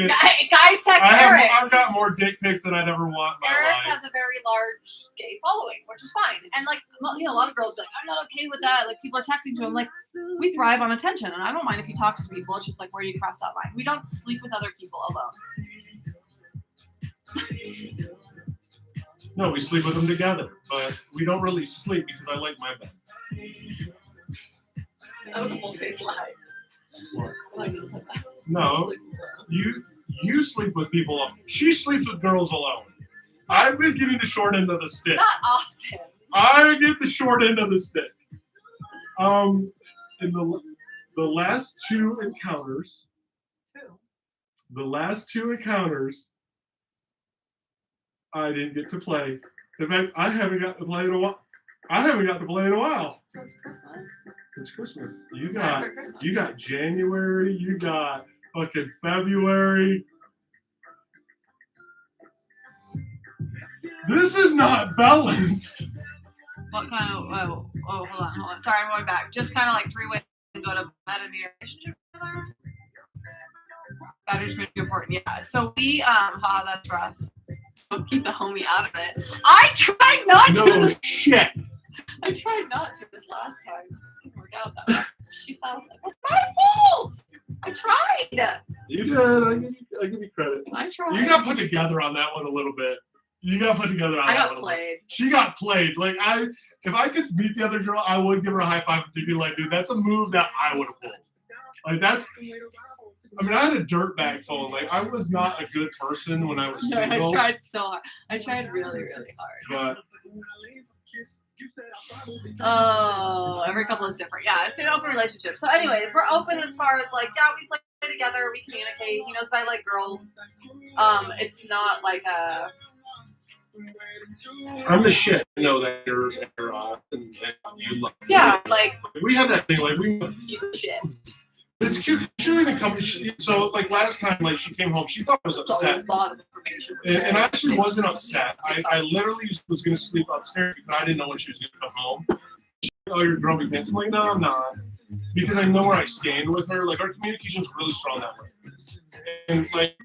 text Eric. I've got more dick pics than I'd ever want in my Eric life. has a very large gay following, which is fine. And a lot of girls be like, I'm not okay with that. Like people are texting to him. Like we thrive on attention, and I don't mind if he talks to people. It's just like where you cross that line. We don't sleep with other people alone. No, we sleep with them together, but we don't really sleep because I like my bed. That was a full face lie. What? No, You sleep with people alone. She sleeps with girls alone. I've been getting the short end of the stick. Not often. I get the short end of the stick. In the last two encounters, I didn't get to play. In fact, I haven't got to play in a while. Since Christmas. Since Christmas. You got January, you got fucking February. This is not balanced. What kind of, hold on. Sorry, I'm going back. Just kind of like 3 ways to go to bed and be in a relationship together. Boundaries make you important, yeah. So we, that's rough. Don't keep the homie out of it. I tried not to. No shit. I tried not to this last time. It didn't work out that way. She felt it was my fault. I tried. You did. I give you credit. I tried. You got put together on that one a little bit. I got played. She got played. Like if I could meet the other girl, I would give her a high five to be like, dude, that's a move that I would have pulled. Like that's. I mean, I had a dirtbag phone. Like I was not a good person when I was single. I tried so hard. I tried really, really hard. But oh, every couple is different. Yeah, it's an open relationship. So, anyways, we're open as far as like, yeah, we play together, we communicate. He knows I like girls. It's not like a. I'm the shit. I know that you're and you love. Yeah, like we have that thing. Like piece of shit. It's cute. She didn't come. So like last time, like she came home, she thought I was upset. A lot of information. And I actually wasn't upset. I literally was going to sleep upstairs because I didn't know when she was going to come home. She's like, oh, you're grumpy pants. I'm like, no, I'm not. Because I know where I stand with her. Like, our communication's really strong that way. And, like,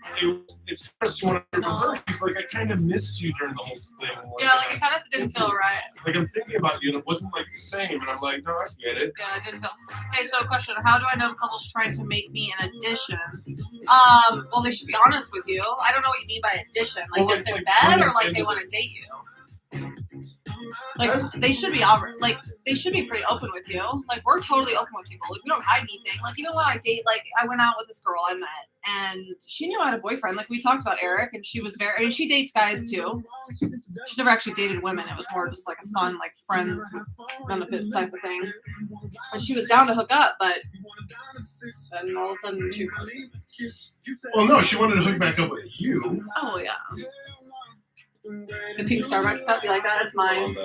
it's interesting when I heard from her. She's like, I kind of missed you during the whole thing. Yeah, like, it kind of didn't feel right. Like, I'm thinking about you, and it wasn't, like, the same. And I'm like, no, I get it. Yeah, it didn't feel. Okay, so question. How do I know if couples trying to make me an addition? Well, they should be honest with you. I don't know what you mean by addition. Like, well, just in like, bed, or like they want to date you? Like they should be pretty open with you. Like we're totally open with people. Like we don't hide anything. Like even when I date, like I went out with this girl I met, and she knew I had a boyfriend. Like we talked about Eric, and she was very. I mean, she dates guys too. She never actually dated women. It was more just like a fun, like friends with benefits type of thing. And she was down to hook up, but then all of a sudden she was. Well, no, she wanted to hook back up with you. Oh yeah. The pink Starbucks cup, you like that? It's mine.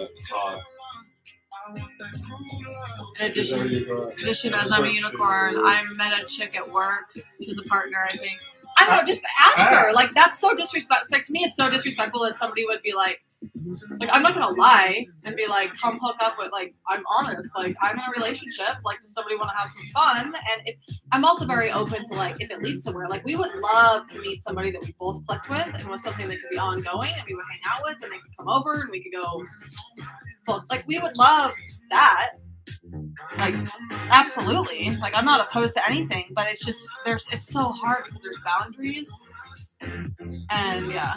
In addition, as I'm a unicorn, I met a chick at work. She's a partner, I think. I don't know, just ask her. Like, that's so disrespectful. Like, to me, it's so disrespectful that somebody would be like, I'm not gonna lie and be like, come hook up with, like, I'm honest. Like, I'm in a relationship. Like, does somebody want to have some fun? And I'm also very open to, like, if it leads somewhere. Like, we would love to meet somebody that we both clicked with and was something that could be ongoing and we would hang out with and they could come over and we could go. Like, we would love that. Like, absolutely. Like, I'm not opposed to anything, but it's just, it's so hard because there's boundaries. And, yeah.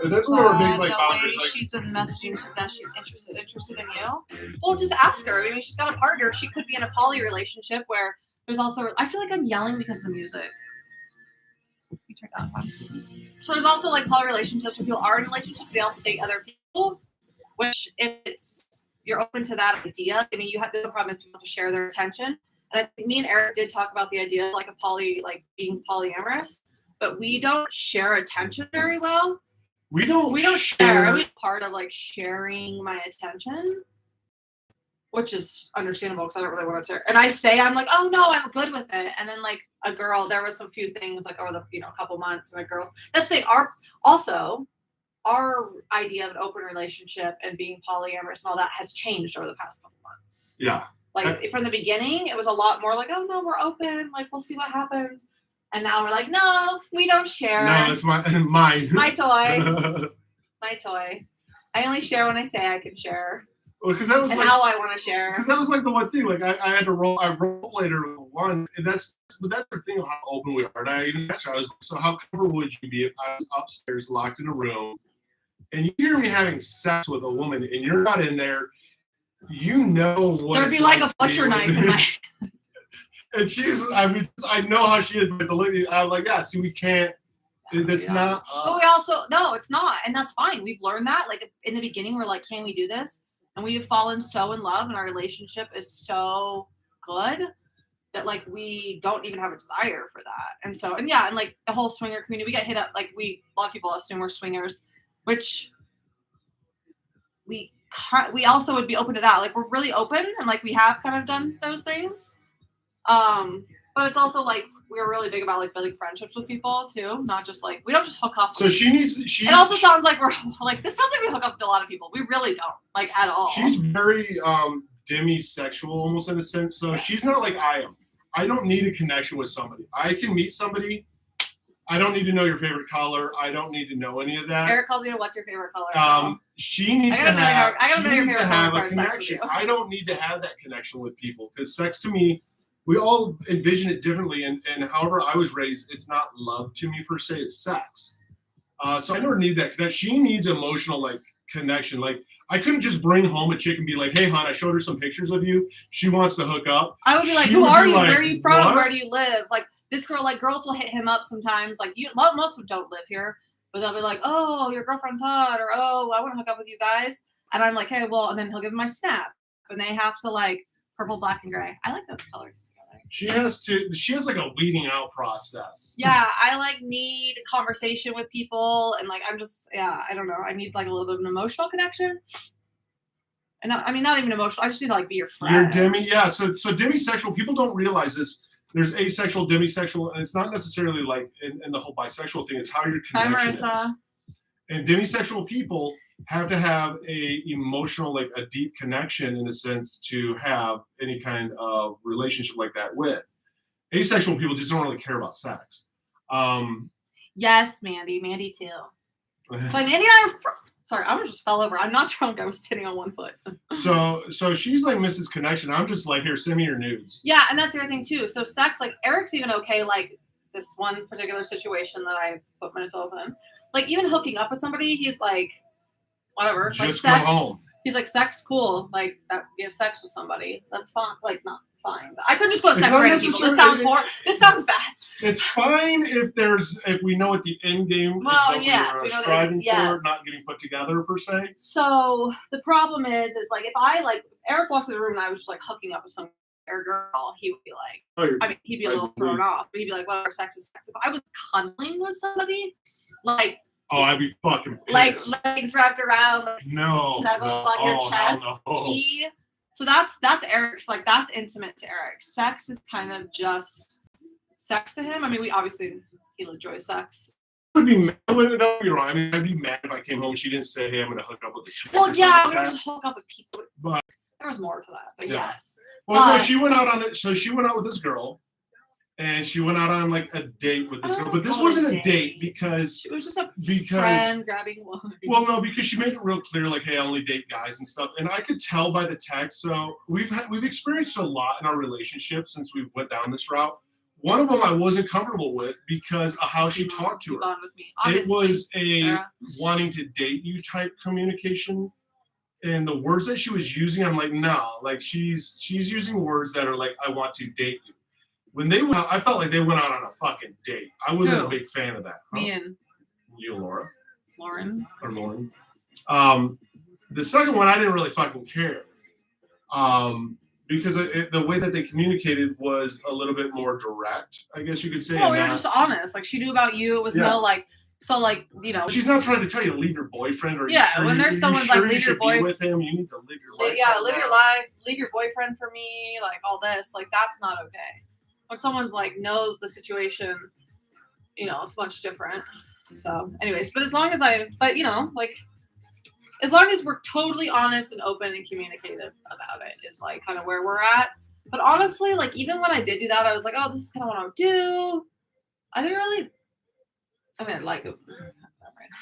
And that's one of our big, like, boundaries. Like, she's been messaging that she's interested in you. Well, just ask her. I mean, she's got a partner. She could be in a poly relationship where there's also, I feel like I'm yelling because of the music. You turn down. So there's also, like, poly relationships where people are in relationships, they also date other people, which if you're open to that idea. I mean, you have the problem is people have to share their attention. And I think me and Eric did talk about the idea of like being polyamorous, but we don't share attention very well. We don't share. I'm part of like sharing my attention, which is understandable because I don't really want to. And I say I'm like, oh no, I'm good with it. And then like a girl, there was some few things like over the couple months, and like girls. Let's say our idea of an open relationship and being polyamorous and all that has changed over the past couple months. Yeah. Like from the beginning, it was a lot more like, oh no, we're open. Like we'll see what happens. And now we're like, no, we don't share. No, it's mine. My toy. My toy. I only share when I say I can share. Well, because that was how I want to share. Because that was like the one thing. Like I had to role played her one, and that's the thing of how open we are. And I even asked her, I was like, so how comfortable would you be if I was upstairs locked in a room? And you hear me having sex with a woman, and you're not in there. You know what? There'd be like a butcher knife in my. And she's, I mean, I know how she is, but the lady, I'm like, yeah, see, we can't, it's not us. But we also, no, it's not. And that's fine. We've learned that. Like, in the beginning, we're like, can we do this? And we have fallen so in love, and our relationship is so good that, like, we don't even have a desire for that. And so, and yeah, and like the whole swinger community, we get hit up, like, a lot of people assume we're swingers, which we also would be open to that. Like, we're really open, and like, we have kind of done those things. But it's also like, we're really big about like building friendships with people too, not just like, we don't just hook up. So it also sounds like we're like, this sounds like we hook up with a lot of people. We really don't, like, at all. She's very demisexual almost in a sense. So she's not like I am. I don't need a connection with somebody. I can meet somebody. I don't need to know your favorite color. I don't need to know any of that. Eric calls me, what's your favorite color? She needs to have a connection. I don't need to have that connection with people, because sex to me, we all envision it differently, and however I was raised, it's not love to me per se, it's sex. So I never need that connection. She needs emotional like connection. Like, I couldn't just bring home a chick and be like, hey hon, I showed her some pictures of you. She wants to hook up. I would be like, who are you? Where are you from? What? Where do you live? Like, this girl, like, girls will hit him up sometimes. Like, most of them don't live here, but they'll be like, oh, your girlfriend's hot, or oh, I want to hook up with you guys. And I'm like, hey, well, and then he'll give them my snap, and they have to like purple, black, and gray. I like those colors together. She has like a weeding out process. Yeah, I like need conversation with people, and like, I'm just, yeah, I don't know. I need like a little bit of an emotional connection. And not even emotional. I just need to like be your friend. You're demi, yeah. So demisexual, people don't realize this. There's asexual, demisexual, and it's not necessarily like in the whole bisexual thing. It's how your connection is. And demisexual people have to have a emotional, like a deep connection in a sense to have any kind of relationship like that with. Asexual people just don't really care about sex. Yes, Mandy too. But Mandy and I are sorry, I just fell over. I'm not drunk. I was sitting on one foot. So she's like Mrs. Connection. I'm just like, here, send me your nudes. Yeah, and that's the other thing too. So sex, like Eric's even okay, like this one particular situation that I put myself in. Like, even hooking up with somebody, he's like, whatever. Just like sex. Home. He's like, sex, cool. Like, that, you have sex with somebody. That's fine. Like, not fine. But I couldn't just go have sex with random people. This sounds horrible. This sounds bad. It's fine if we know what the end game is, what we are striving for, not getting put together per se. So the problem is like, if I like Eric walked in the room and I was just like hooking up with some girl, he would be like, he'd be a little thrown off, but he'd be like, whatever, sex is sex. If I was cuddling with somebody, like, oh, I'd be fucking pissed. Like, legs wrapped around, like, snuggled on your chest. No. So that's Eric's, like, that's intimate to Eric. Sex is kind of just sex to him. I mean, he'll enjoy sex. Don't be wrong. I mean, I'd be mad if I came home and she didn't say, hey, I'm going to hook up with a chick. Well, yeah, we don't just hook up with people. But there was more to that, but yes. Well, no, she went out on it. So she went out with this girl. And she went out on like a date with this girl, but this wasn't a date because it was just a friend grabbing wine. Well, no, because she made it real clear, like, hey, I only date guys and stuff. And I could tell by the text. So we've experienced a lot in our relationship since we went down this route. One of them I wasn't comfortable with because of how she talked to her. It was a wanting to date you type communication. And the words that she was using, I'm like, no, like she's using words that are like, I want to date you. When they went out, I felt like they went out on a fucking date. I wasn't a big fan of that. Me and you, Laura. Lauren. The second one, I didn't really fucking care. Because the way that they communicated was a little bit more direct, I guess you could say. Oh, we were just honest. Like, she knew about you. It was no like, so like, you know. She's not trying to tell you to leave your boyfriend or when there's someone like, leave your boyfriend with him, you need to live your life. Yeah, live your life, leave your boyfriend for me, like all this. Like, that's not okay. When someone's like knows the situation, you know, it's much different. So anyways, but as long as we're totally honest and open and communicative about it is like kind of where we're at. But honestly, like, even when I did do that, I was like, oh, this is kind of what I would do. Like it.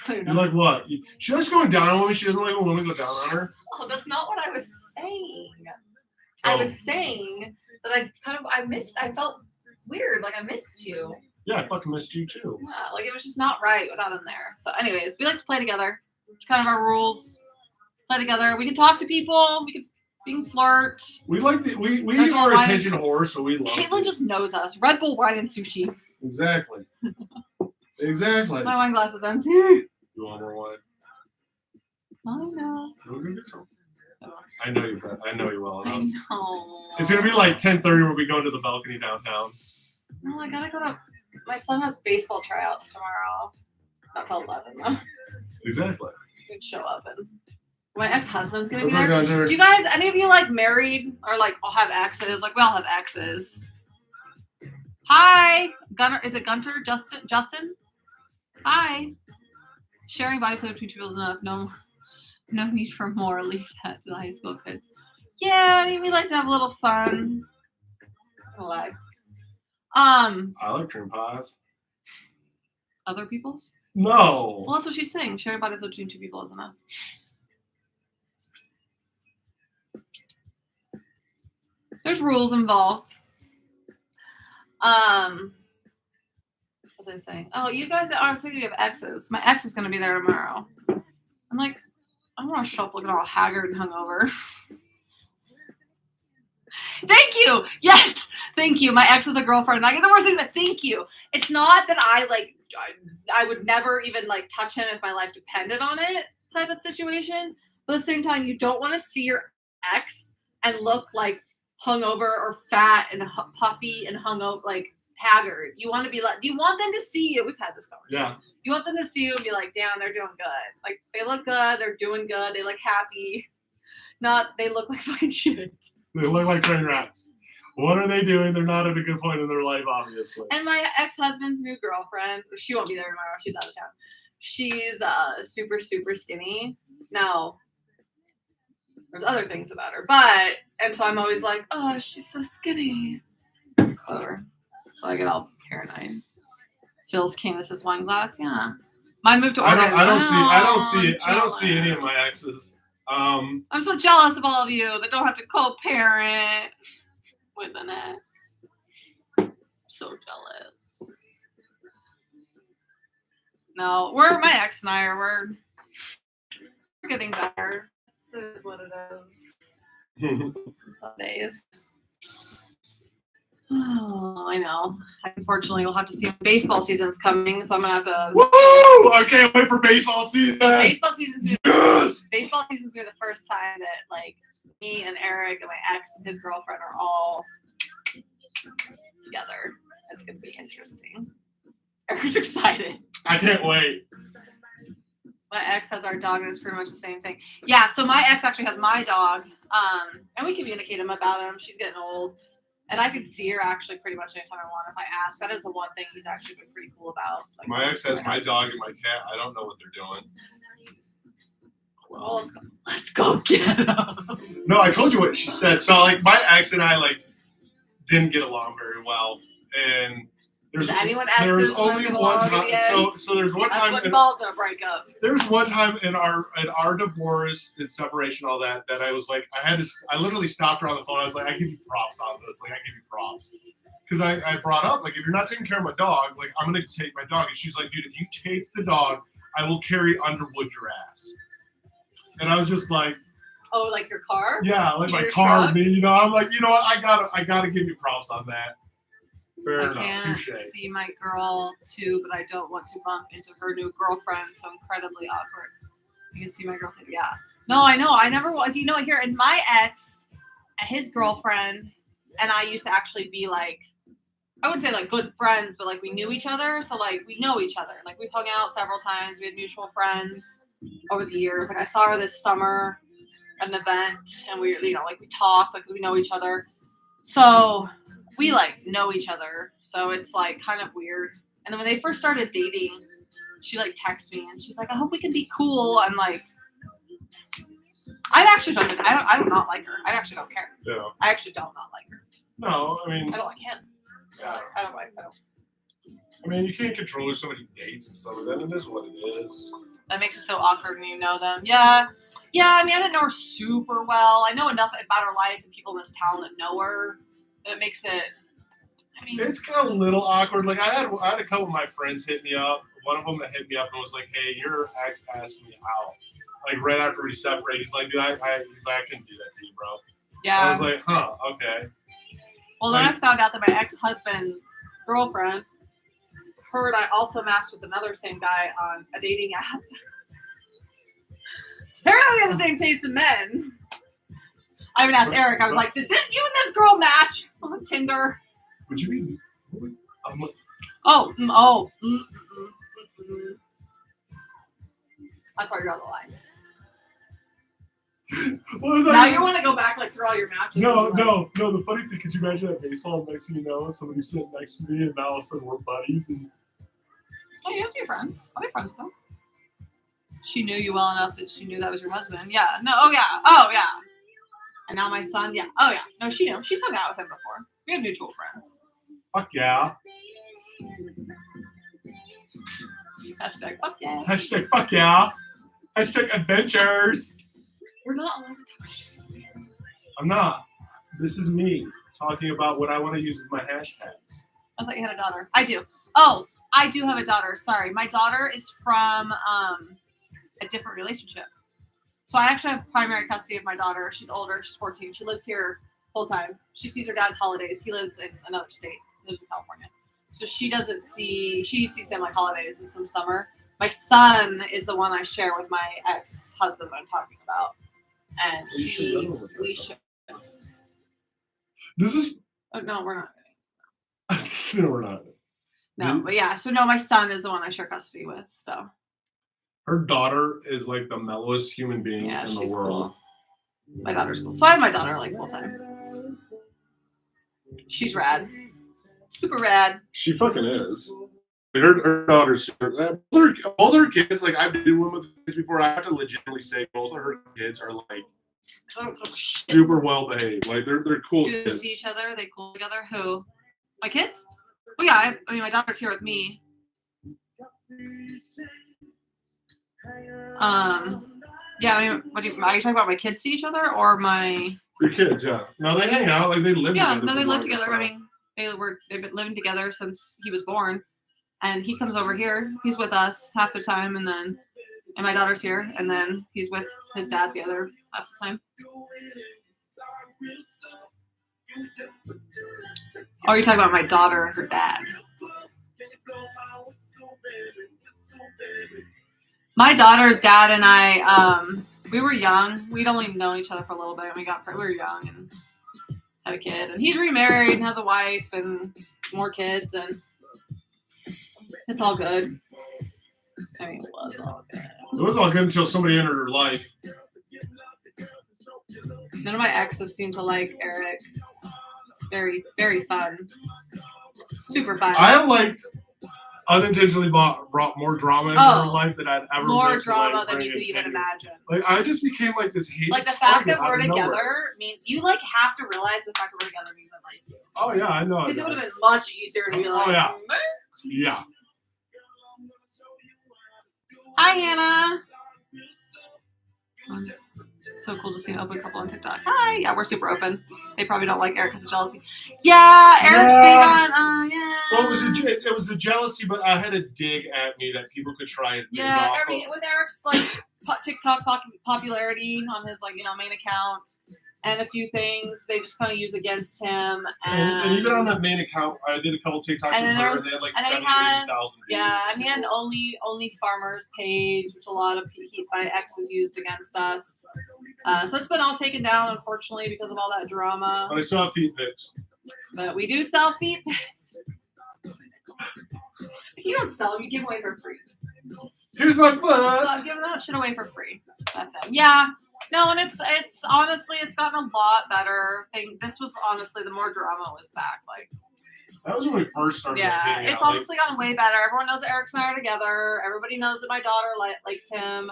You're like, what? She likes going down on women. She doesn't like when women go down on her. Oh, that's not what I was saying. I was saying that I felt weird, like I missed you. Yeah, I fucking missed you too. Yeah, like it was just not right without him there. So anyways, we like to play together. It's kind of our rules. Play together. We can talk to people. We can being flirt. We like we Red Bull are wine. attention whores, so we love Caitlin it. just knows us. Red Bull, wine, and sushi. Exactly. Exactly. My wine glass is empty. You want more wine? I know. We'll go get some. I know you. I know you well I enough. know. It's gonna be like 10:30 when we go to the balcony downtown. No, I gotta go to. My son has baseball tryouts tomorrow. Not till 11 though. Exactly. You can show up and. My ex-husband's gonna What's be up, there. Gunter? Do you guys, any of you like married or like all have exes? Like we all have exes. Hi, Gunter. Is it Gunter? Justin? Hi. Sharing body fluid between two people is enough. No need for more. At least that's the high school kids. Yeah, I mean we like to have a little fun. I lie. I like cream pies. Other people's? No. Well, that's what she's saying. Sharing body fluid between two people is enough. There's rules involved. What was I saying? Oh, you guys are saying you have exes. My ex is gonna be there tomorrow. I'm like, I don't want to show up looking all haggard and hungover. Thank you. Yes, thank you. My ex is a girlfriend. I get the worst thing that thank you. It's not that I would never even like touch him if my life depended on it type of situation. But at the same time, you don't want to see your ex and look like hungover or fat and puffy and hungover, like haggard. You want to be like, you want them to see you. We've had this conversation. Yeah. You want them to see you and be like, damn, they're doing good. Like they look good, they're doing good, they look happy. Not they look like fucking shit. They look like train rats. What are they doing? They're not at a good point in their life, obviously. And my ex-husband's new girlfriend, she won't be there tomorrow. She's out of town. She's super, super skinny. Now, there's other things about her, and so I'm always like, oh, she's so skinny. Whatever. So I get all paranoid. Phil's Candace's wine glass, yeah. Mine moved to Oregon. I don't see any of my exes. I'm so jealous of all of you that don't have to co-parent with an ex. So jealous. No, my ex and I we're getting better. This is what it is. Some days. Oh, I know. Unfortunately, we'll have to see if baseball season's coming, so I'm gonna have to. Woo! I can't wait for baseball season. Baseball season's gonna Yes! Baseball season's gonna be the first time that like me and Eric and my ex and his girlfriend are all together. It's gonna be interesting. Eric's excited. I can't wait. My ex has our dog, and it's pretty much the same thing. Yeah, so my ex actually has my dog, and we communicate about him. She's getting old, and I could see her actually pretty much anytime I want if I ask. That is the one thing he's actually been pretty cool about. Like, My ex has my dog and my cat. I don't know what they're doing. Well, let's go get him. No, I told you what she said. So like my ex and I like didn't get along very well, and there's only one time. So there's one time. That's what involved in a breakup. There's one time in our divorce and separation, all that I was like, I literally stopped her on the phone. I was like, I give you props on this. Like I give you props. Because I brought up, like, if you're not taking care of my dog, like, I'm going to take my dog. And she's like, dude, if you take the dog, I will carry Underwood your ass. And I was just like, oh, like your car? Yeah, like my Your car, truck? me, you know. I'm like, you know what? I gotta give you props on that. Fair I enough. can't Touche. see my girl too, but I don't want to bump into her new girlfriend, so incredibly awkward. You can see my girl too. Yeah. No, I know. I never want. You know, here, and my ex and his girlfriend and I used to actually be like, I wouldn't say like good friends, but like we knew each other. So like we know each other. Like we've hung out several times. We had mutual friends over the years. Like I saw her this summer at an event, and we, you know, like we talked, like we know each other. So we like know each other. So it's like kind of weird. And then when they first started dating, she like texted me and she's like, I hope we can be cool. I'm like, I actually don't. I do not like her. I actually don't care. Yeah. I actually don't not like her. No, I mean, I don't like him. yeah. I don't like him. I mean, you can't control who somebody dates and stuff. Then it is what it is. That makes it so awkward when you know them. Yeah. Yeah, I mean, I didn't know her super well. I know enough about her life and people in this town that know her. It makes it, I mean. It's kind of a little awkward. Like, I had a couple of my friends hit me up. One of them that hit me up and was like, hey, your ex asked me out. Like, right after we separated, he's like, dude, I couldn't do that to you, bro. Yeah. I was like, huh, okay. Well, then I found out that my ex-husband's girlfriend, her and I also matched with another same guy on a dating app. Apparently, we have the same taste in men. I even asked Eric. I was like, "Did you and this girl match on Tinder?" Would you be? Oh, mm. That's why you're on the line. What was that? Now you want to go back like through all your matches? No. The funny thing, could you imagine at baseball, next thing you know, somebody's sitting next to me, and now all of a sudden we're buddies. And Oh, you have to be friends. I'll be friends with them. She knew you well enough that she knew that was your husband. Yeah. No. Oh yeah. And now my son. Yeah. Oh yeah. No, she knew. She's hung out with him before. We had mutual friends. fuck yeah. Hashtag fuck yeah. Hashtag fuck yeah. Hashtag adventures. We're not allowed to talk shit. I'm not. This is me talking about what I want to use as my hashtags. I thought you had a daughter. I do. Oh, I do have a daughter. Sorry. My daughter is from a different relationship. So I actually have primary custody of my daughter. She's older. She's 14. She lives here full time. She sees her dad's holidays. He lives in another state. He lives in California. So she sees him like holidays and some summer. My son is the one I share with my ex-husband that I'm talking about. And we should. This is. Oh, no, we're not. No, we're not. No, but yeah. So no, my son is the one I share custody with. So. Her daughter is like the mellowest human being Yeah, in the she's world. cool. My daughter's cool. So I have my daughter like full time. She's rad. Super rad. She fucking is. Her daughter's super. Both her kids, like I've been with kids before. I have to legitimately say both of her kids are like super well behaved. Like they're cool Do they kids. see each other? Are they cool together? Who? My kids? Well, yeah. I mean, my daughter's here with me. Yeah. I mean, are you talking about my kids see each other or my? Your kids, yeah. No, they hang out. Like they live Yeah. together. No, for they the live longest together. I time. mean, they've been living together since he was born, and he comes over here. He's with us half the time, and my daughter's here, and then he's with his dad the other half the time. Oh, you're talking about my daughter and her dad. My daughter's dad and I, we were young. We'd only known each other for a little bit. We were young and had a kid. And he's remarried and has a wife and more kids, and it's all good. I mean, it was all good. It was all good until somebody entered her life. None of my exes seem to like Eric. It's very, very fun. Super fun. I have like unintentionally brought more drama into her life than I'd ever more meant to, drama like, than bring you could in even anyone. imagine. Like I just became like this hate. Like the fact target that we're out of nowhere. together, I mean, you like have to realize the fact that we're together means I like you. Oh yeah, I know. Because it would have been much easier to be like, Oh, yeah. Yeah. Hi, Hannah. So cool to see an open couple on TikTok. Hi. Yeah, we're super open. They probably don't like Eric because of jealousy. Yeah, Eric's big on, yeah. Well, it was a jealousy, but I had a dig at me that people could try and dig Yeah, off I mean, of. with Eric's like TikTok popularity on his like main account and a few things they just kind of use against him. And even on that main account, I did a couple TikToks And then with there her, was- and they had like and then 70,000 he had- 80,000 views. Yeah, and he had only farmers page, which a lot of my exes used against us. So it's been all taken down, unfortunately, because of all that drama. But I still have feet pics. But we do sell feet pics. If you don't sell, you give away for free. Here's my foot. So giving that shit away for free. That's it. Yeah. No, and it's honestly it's gotten a lot better. This was honestly the more drama was back. Like That was when we first started. yeah, hanging it's out. Like, honestly gotten way better. Everyone knows that Eric's and I are together. Everybody knows that my daughter likes him.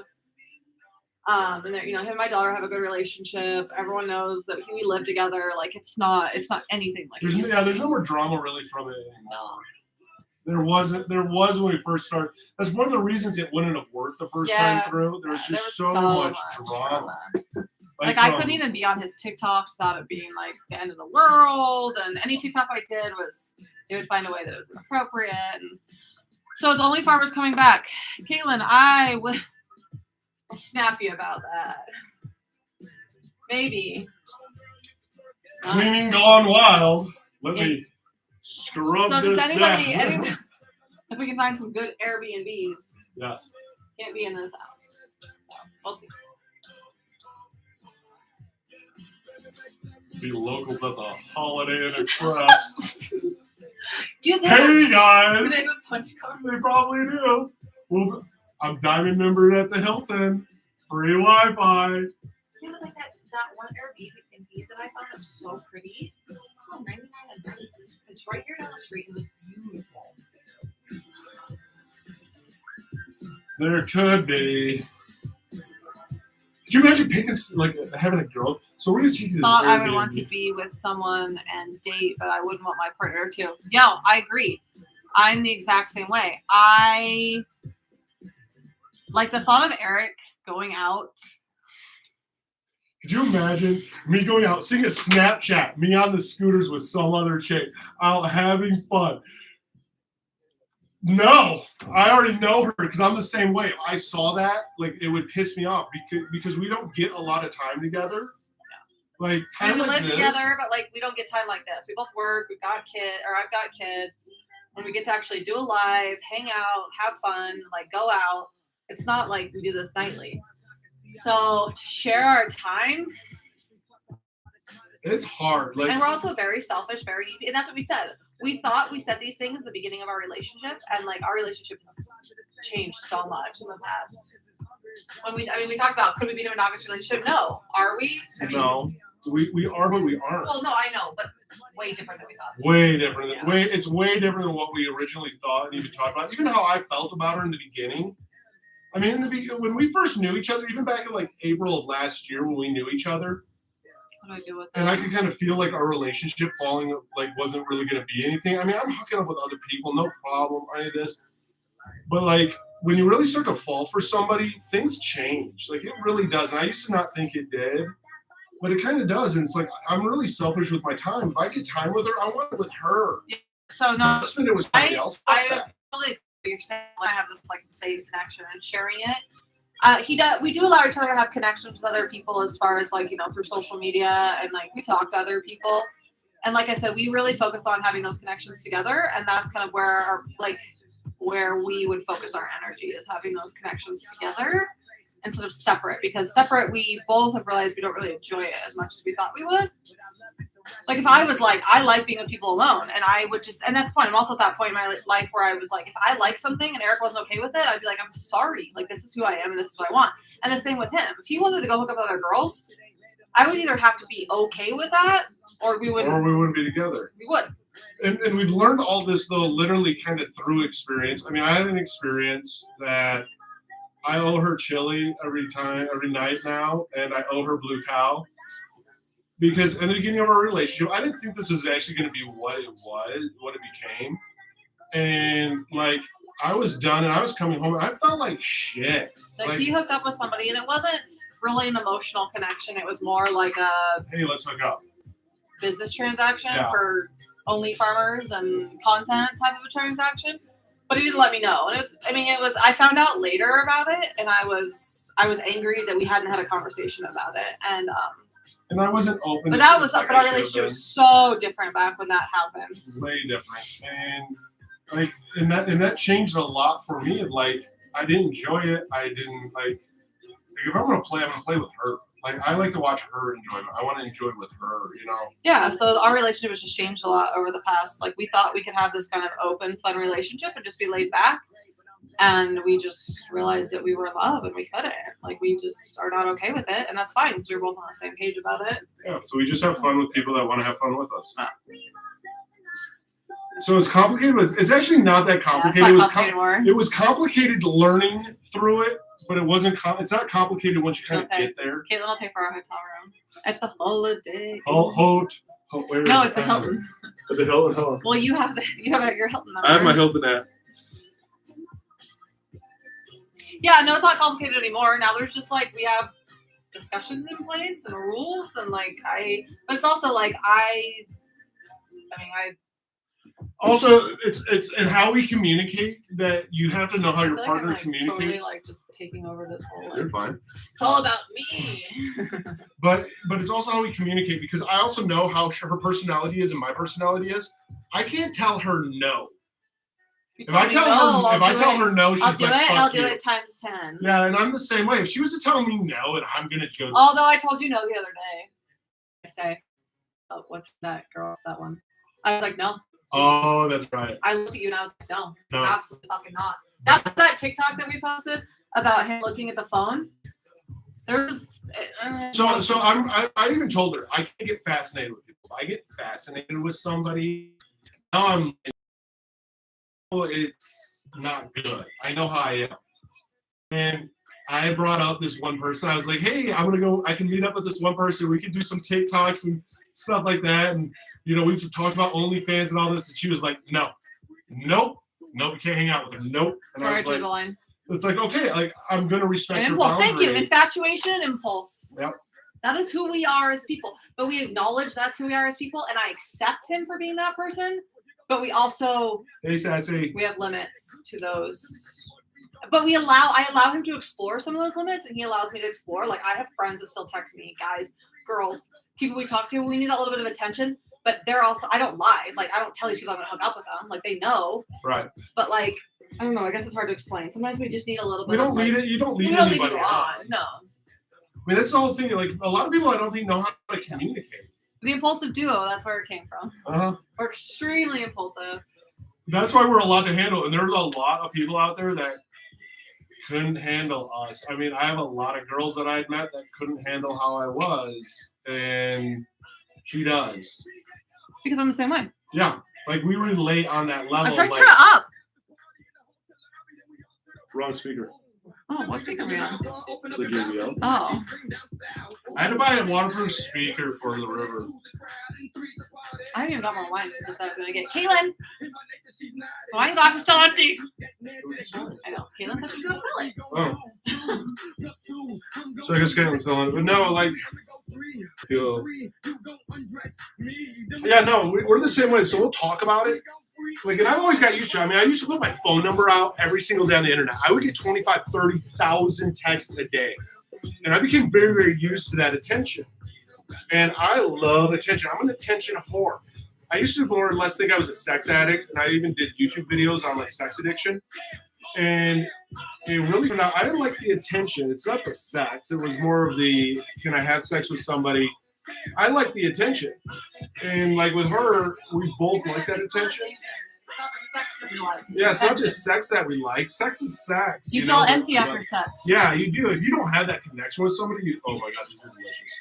And that, him and my daughter have a good relationship. Everyone knows that we live together. Like it's not anything like it used to be. there's no more drama really from it anymore. There was when we first started. That's one of the reasons it wouldn't have worked the first time through. There was just so much drama. Like I couldn't even be on his TikToks without it being like the end of the world. And any TikTok I did they would find a way that it was inappropriate. And so it's only farmers coming back. Caitlin, I would snap you about that. Maybe. Cleaning gone wild. Let me scrub So this does anybody, down. if we can find some good Airbnbs, Yes. can't be in this house. So we'll see. Be locals at the Holiday Inn Express. Do they Hey guys! have a punch card? They probably do. Well, I'm diamond member at the Hilton. Free Wi-Fi. Yeah, like that one Airbnb that I found was so pretty. It was on 99 a night. It's right here down the street and it was beautiful. There could be. Could you imagine picking like having a girl? So we're gonna take this. Thought I would Airbnb. want to be with someone and date, but I wouldn't want my partner to. No, I agree. I'm the exact same way. I like the thought of Eric going out. Could you imagine me going out, seeing a Snapchat, me on the scooters with some other chick, out having fun? No, I already know her because I'm the same way. If I saw that, like, it would piss me off because we don't get a lot of time together. Like, time We like live this. together, but like we don't get time like this. We both work. We've got I've got kids. When we get to actually do a live, hang out, have fun, like go out. It's not like we do this nightly. So to share our time, It's hard. Like, and we're also very selfish, very needy, and that's what we said. We thought we said these things at the beginning of our relationship, and like our relationship has changed so much in the past. When we talked about could we be in a monogamous relationship? No. Are we? no, we are, but we aren't. Well, no, I know, but way different than we thought. Way different. Yeah. It's way different than what we originally thought and even talked about. Even how I felt about her in the beginning. I mean, when we first knew each other, even back in like April of last year when we knew each other, What do I do with that? and I could kind of feel like our relationship falling, like wasn't really going to be anything. I mean, I'm hooking up with other people, no problem, any of this. But like when you really start to fall for somebody, things change. Like it really does. And I used to not think it did, but it kind of does. And it's like I'm really selfish with my time. If I get time with her, I want it with her. So no, Not spend it with somebody else. Fuck I that. totally agree with you're saying. I have this like safe connection and sharing it. We do allow each other to have connections with other people as far as like, through social media and like we talk to other people. And like I said, we really focus on having those connections together. And that's kind of where where we would focus our energy is having those connections together instead of separate, because separate, we both have realized we don't really enjoy it as much as we thought we would. Like if I was like, I like being with people alone and I would just, and that's the point. I'm also at that point in my life where I would like, if I like something and Eric wasn't okay with it, I'd be like, I'm sorry. Like this is who I am and this is what I want. And the same with him. If he wanted to go hook up with other girls, I would either have to be okay with that or we wouldn't be together. We would. And we've learned all this though, literally kind of through experience. I mean, I had an experience that I owe her chili every night now, and I owe her Blue Cow. Because in the beginning of our relationship, I didn't think this was actually going to be what it became. And like, I was done and I was coming home and I felt like shit. Like he hooked up with somebody and it wasn't really an emotional connection. It was more like a hey, let's hook up. Business transaction for only farmers and content type of a transaction. But he didn't let me know. And I found out later about it and I was angry that we hadn't had a conversation about it. And I wasn't open. But our relationship was so different back when that happened. Way different. And like and that changed a lot for me. Like I didn't enjoy it. I didn't like if I'm gonna play with her. Like I like to watch her enjoyment. I want to enjoy it with her, Yeah, so our relationship has just changed a lot over the past. Like we thought we could have this kind of open, fun relationship and just be laid back. And we just realized that we were in love and we couldn't. Like we just are not okay with it, and that's fine because we were both on the same page about it. Yeah, so we just have fun with people that want to have fun with us. So it's complicated, but it's actually not that complicated. Yeah, it's not complicated it was complicated learning through it, but it wasn't. It's not complicated once you kind of get there. Caitlin will pay for our hotel room at the Holiday. Where no, is it's the Hilton. At the Hilton. Well, you have your Hilton number. I have my Hilton app. Yeah, no, it's not complicated anymore. Now there's just like we have discussions in place and rules and but it's also like I Also, it's and how we communicate that you have to know how your I feel partner like I'm, like, totally communicates. like just taking over this whole. You're Like, fine. it's all about me. But it's also how we communicate because I also know how her personality is and my personality is. I can't tell her no. If I tell her no, she's I'll do like, it. fuck I'll do you. it times 10. Yeah, and I'm the same way. If she was to tell me no, and I'm gonna go. Although I told you no the other day. I say, oh, what's that girl? That one. I was like, no. Oh, that's right. I looked at you and I was like, no, No. absolutely fucking not. That's that TikTok that we posted about him looking at the phone. There's. So I even told her I can't get fascinated with people. I get fascinated with somebody. Now it's not good. I know how I am. And I brought up this one person. I was like, hey, I'm gonna go. I can meet up with this one person. We can do some TikToks and stuff like that. And we talked about OnlyFans and all this. And she was like, nope, you can't hang out with her. Nope. And I was like, the line. it's like, okay, like I'm gonna respect your Impulse. boundary. Thank you. Infatuation and impulse. Yep. That is who we are as people. But we acknowledge that's who we are as people, and I accept him for being that person. But we also I say we have limits to those. But I allow him to explore some of those limits, and he allows me to explore. Like, I have friends that still text me, guys, girls, people we talk to. We need that little bit of attention. But they're also, I don't lie. Like, I don't tell these people I'm gonna hook up with them. Like, they know. right. But like, I don't know. I guess it's hard to explain. Sometimes we just need a little bit. We don't lead it. You don't lead anybody people on. No. I mean, that's the whole thing. Like, a lot of people I don't think know how to communicate. The impulsive duo. That's where it came from. We're extremely impulsive. That's why we're a lot to handle, and there's a lot of people out there that couldn't handle us. I mean, I have a lot of girls that I'd met that couldn't handle how I was, and she does. Because I'm the same way. Yeah, like we relate on that level. I'm trying to like, turn it up. Wrong speaker. Oh, what speaker are we on? The JBL. Oh. I had to buy a waterproof speaker for the river. I haven't even got more wine since I was gonna get Caitlin. The wine glass is still empty. I know. Caitlin said she's gonna fill it. Oh. So I guess Caitlin's still on it, but no, like. Yeah, no, we're the same way. So we'll talk about it. Like, and I've always got used to it. I mean, I used to put my phone number out every single day on the internet. I would get 25, 30,000 texts a day. And I became very, very used to that attention. And I love attention. I'm an attention whore. I used to more or less think I was a sex addict. And I even did YouTube videos on like sex addiction. And it really turned out, I didn't like the attention. It's not the sex. It was more of the, can I have sex with somebody? I like the attention. And like with her, we both like that attention. It's not the sex that you like. Yeah, it's not just sex that we like. Sex is sex. You feel empty after sex. Yeah, you do. If you don't have that connection with somebody, oh my God, this is delicious.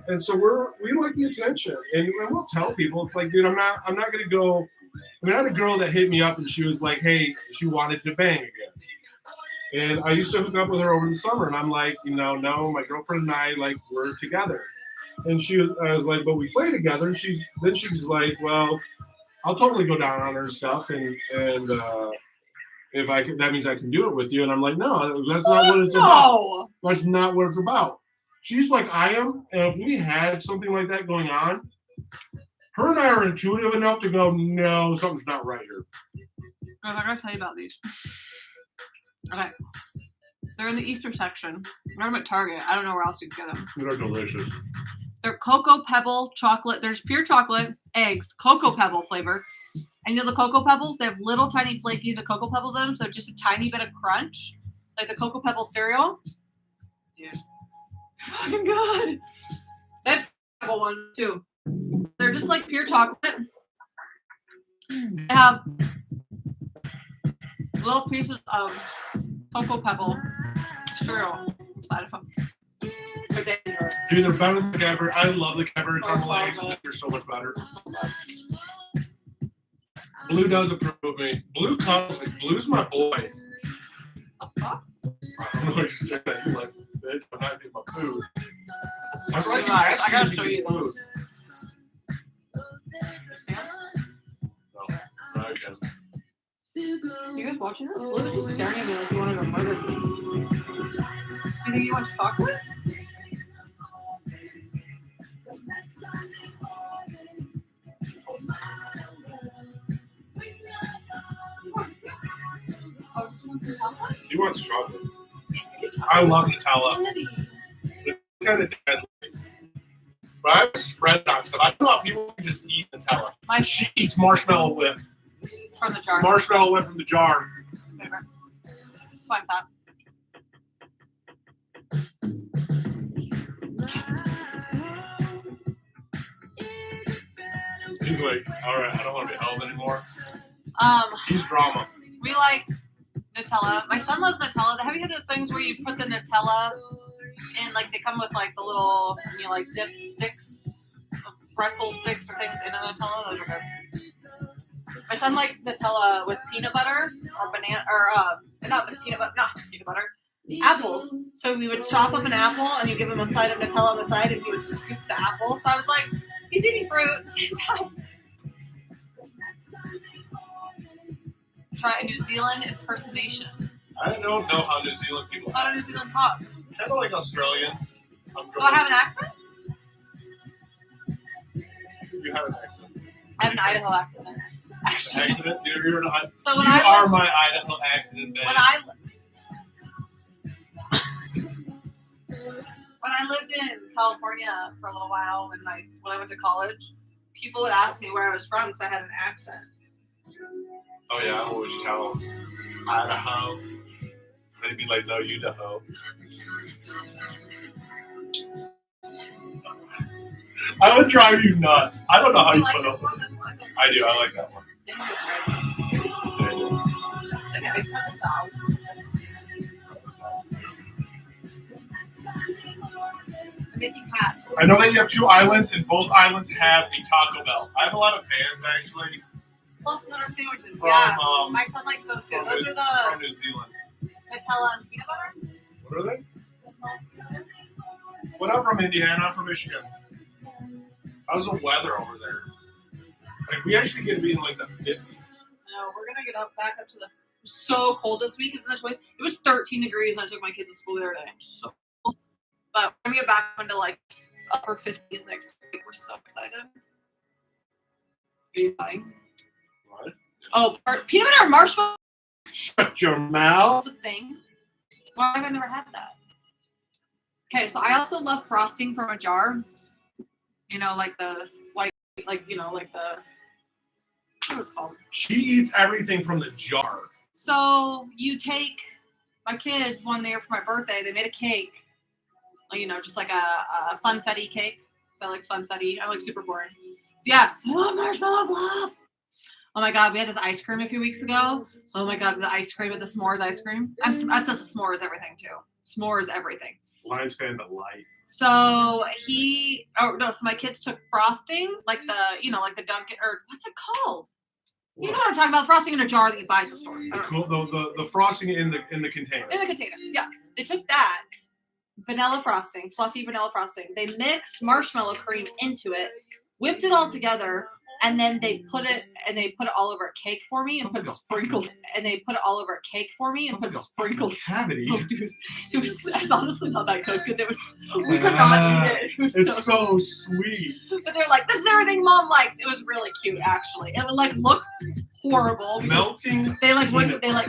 And so we like the attention, and we'll tell people it's like, dude, I'm not gonna go. I mean, I had a girl that hit me up, and she was like, hey, she wanted to bang again. And I used to hook up with her over the summer, and I'm like, no, my girlfriend and I, like, we're together. And I was like, but we play together. And she's like, well, I'll totally go down on her and stuff, and if I can, that means I can do it with you. And I'm like, no, that's not what it's about. That's not what it's about. She's like I am, and if we had something like that going on, her and I are intuitive enough to go, no, something's not right here. I gotta tell you about these. Okay. They're in the Easter section. I got them at Target. I don't know where else you can get them. They're delicious. They're Cocoa Pebble chocolate. There's pure chocolate, eggs, Cocoa Pebble flavor. And the Cocoa Pebbles, they have little tiny flakies of Cocoa Pebbles in them, so just a tiny bit of crunch. Like the Cocoa Pebble cereal. Dude. Fucking good. They have Pebble ones too. They're just like pure chocolate. They have little pieces of Cocoa Pebble cereal inside of them. They're dangerous. Dude, they're better than the Cadbury. I love the Cadbury caramel eggs. They're so much better. Blue does approve of me. Blue comes. Blue's my boy. The fuck? I don't know. I just checked that. He's like, bitch, I'm not getting my food. I gotta show you those. No, I can't. You guys watching this? Blue was just staring at me like he wanted to murder me. You think he wants chocolate? much chocolate. I love Nutella. It's kind of deadly. But I have spread on stuff. I don't know how people can just eat Nutella. She eats marshmallow whip. From the jar. Marshmallow whip from the jar. It's fine, Pat. He's like, all right, I don't want to be held anymore. He's drama. We like Nutella. My son loves Nutella. Have you had those things where you put the Nutella in, like they come with like the little, you know, like dip sticks, pretzel sticks or things in the Nutella? Those are good. My son likes Nutella with peanut butter or banana, or not peanut butter, apples. So we would chop up an apple and you give him a side of Nutella on the side and he would scoop the apple. So I was like, he's eating fruit at the same time. Try a New Zealand impersonation. I don't know how New Zealand people How do New Zealand talk? Kind of like Australian. Do I have an accent? You have an accent. I have an Idaho accent. Accident? You're not. So when you I are lived, my Idaho accident, babe. When I lived in California for a little while, when I went to college, people would ask me where I was from because I had an accent. Oh yeah, what would you tell them? Idaho. They'd be like, no, Idaho. I would drive you nuts. I don't know how you like put this up one? with this. This one? I do. I like that one. I know that you have 2 islands, and both islands have a Taco Bell. I have a lot of fans, actually. Fluff nutter sandwiches. From, Yeah, my son likes those too. Those are from New Zealand. Nutella and peanut butter. What are they? What I'm from Indiana. I'm from Michigan. How's the weather over there? Like, we actually get to be in like the 50s. No, we're gonna get back up to the. So cold this week. It's in the 20s. It was 13 degrees when I took my kids to school the other day. So cold. But we're gonna get back into like upper 50s next week. We're so excited. Are you buying? What? Oh, peanut butter and marshmallow. Shut your mouth. That's a thing. Why have I never had that? Okay, so I also love frosting from a jar. You know, like the white, like, you know, like the, what was it called? She eats everything from the jar. So you take, my kids one year for my birthday, they made a cake. You know, just like a funfetti cake. I like funfetti. I like super boring. Yes. Oh, marshmallow fluff. Oh my God, we had this ice cream a few weeks ago. Oh my God, the ice cream at the s'mores ice cream. I'm obsessed with s'mores everything too. S'mores everything. Lions fan to life. So so my kids took frosting, like the, you know, like the Dunkin', or what's it called? You know what I'm talking about? Frosting in a jar that you buy at the store. The frosting in the container. In the container, yeah. They took that, vanilla frosting, fluffy vanilla frosting. They mixed marshmallow cream into it, whipped it all together, and then they put it all over a cake for me and put sprinkles. And they put it all over a cake for me and put sprinkles. Cavity. Oh, dude, it's honestly not that good because we could not eat it. It's so sweet. But they're like, this is everything Mom likes. It was really cute, actually. It looked horrible. Melting. They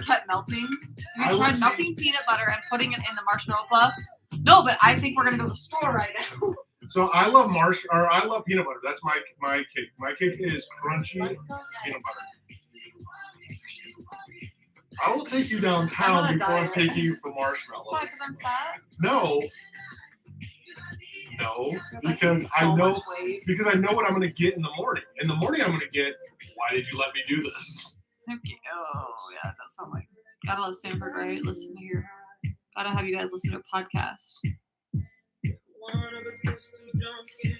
kept melting. We tried melting peanut butter and putting it in the marshmallow fluff. No, but I think we're gonna go to the store right now. So I love peanut butter. That's my cake. My cake is crunchy peanut butter. I will take you downtown before I'm taking you for marshmallows. Why? Because I'm fat? No, because I know what I'm gonna get in the morning. In the morning, I'm gonna get. Why did you let me do this? Okay. Oh yeah, that sounds like. Gotta let Stanford right. Listen here. Gotta have you guys listen to a podcast.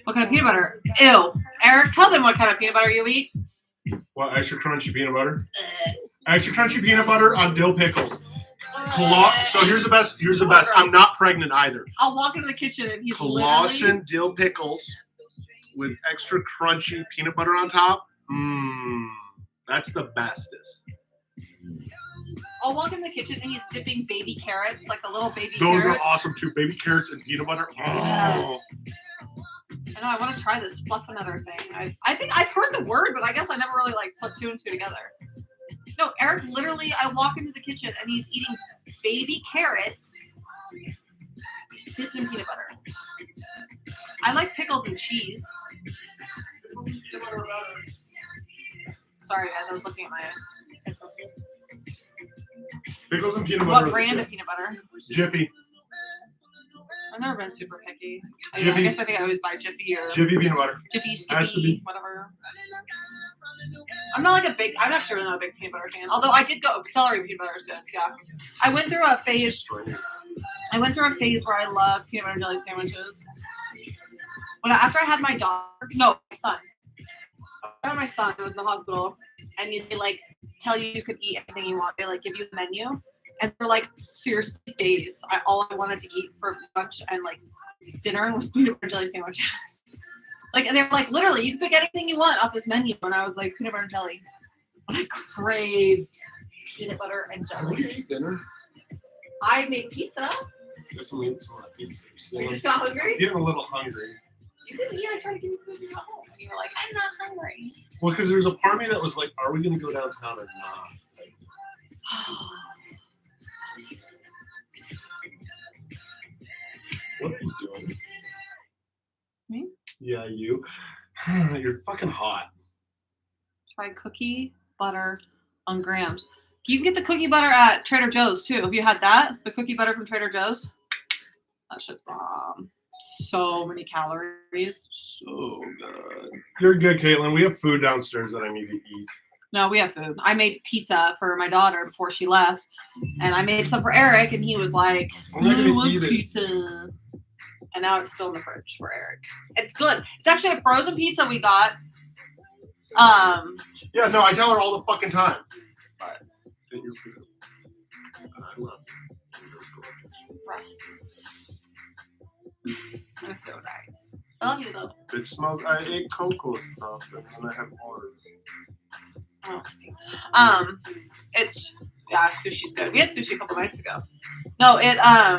What kind of peanut butter? Ew. Eric, tell them what kind of peanut butter you eat. What, extra crunchy peanut butter? Extra crunchy peanut butter on dill pickles. So here's the best. I'm not pregnant either. I'll walk into the kitchen and he's Colossian dill pickles with extra crunchy peanut butter on top. That's the bestest. I'll walk in the kitchen and he's dipping baby carrots, like the little baby Those carrots. are awesome too. Baby carrots and peanut butter. Oh. Yes. I know, I want to try this fluffernutter thing. I think I've heard the word, but I guess I never really put 2 and 2 together. No, Eric, literally, I walk into the kitchen and he's eating baby carrots dipped in peanut butter. I like pickles and cheese. Sorry, guys, I was looking at my pickles. Pickles and peanut butter. What brand of peanut butter? Jiffy. I've never been super picky. I Jiffy. guess I think I always buy Jiffy or Jiffy peanut butter. Jiffy, Has to Skippy, be. whatever. I'm not like I'm actually really not a big peanut butter fan. Although I did go, celery peanut butter is good, yeah. I went through a phase where I loved peanut butter and jelly sandwiches. After I had my daughter, no, my son. After my son was in the hospital, and they like tell you could eat anything you want. They like give you the menu. And for like seriously days, all I wanted to eat for lunch and like dinner was peanut butter and jelly sandwiches. Like, and they're like, literally, you can pick anything you want off this menu. And I was like, peanut butter and jelly. And I craved peanut butter and jelly. What do you eat dinner? I made pizza. Guess I'm eating some of that pizza. You just got hungry? I'm getting a little hungry. You didn't eat. I tried to give you food to go home. And you were like, I'm not hungry. Well, because there's a part of me that was like, are we going to go downtown or not? What are you doing? Me? Yeah, you. You're fucking hot. Try cookie butter on grams. You can get the cookie butter at Trader Joe's too. Have you had that? The cookie butter from Trader Joe's? That shit's bomb. So many calories. So good. You're good, Caitlin. We have food downstairs that I need to eat. No, we have food. I made pizza for my daughter before she left. And I made some for Eric, and he was like, I'm not I gonna want eat it. pizza. And now it's still in the fridge for Eric. It's good. It's actually a frozen pizza we got. Yeah, no, I tell her all the fucking time. But Get your food. I love Rusties. They're so nice. I love you though. it. It smells. I ate cocoa stuff, and then I have more. Oh, it stinks. It's sushi's good. We had sushi a couple nights ago. No, I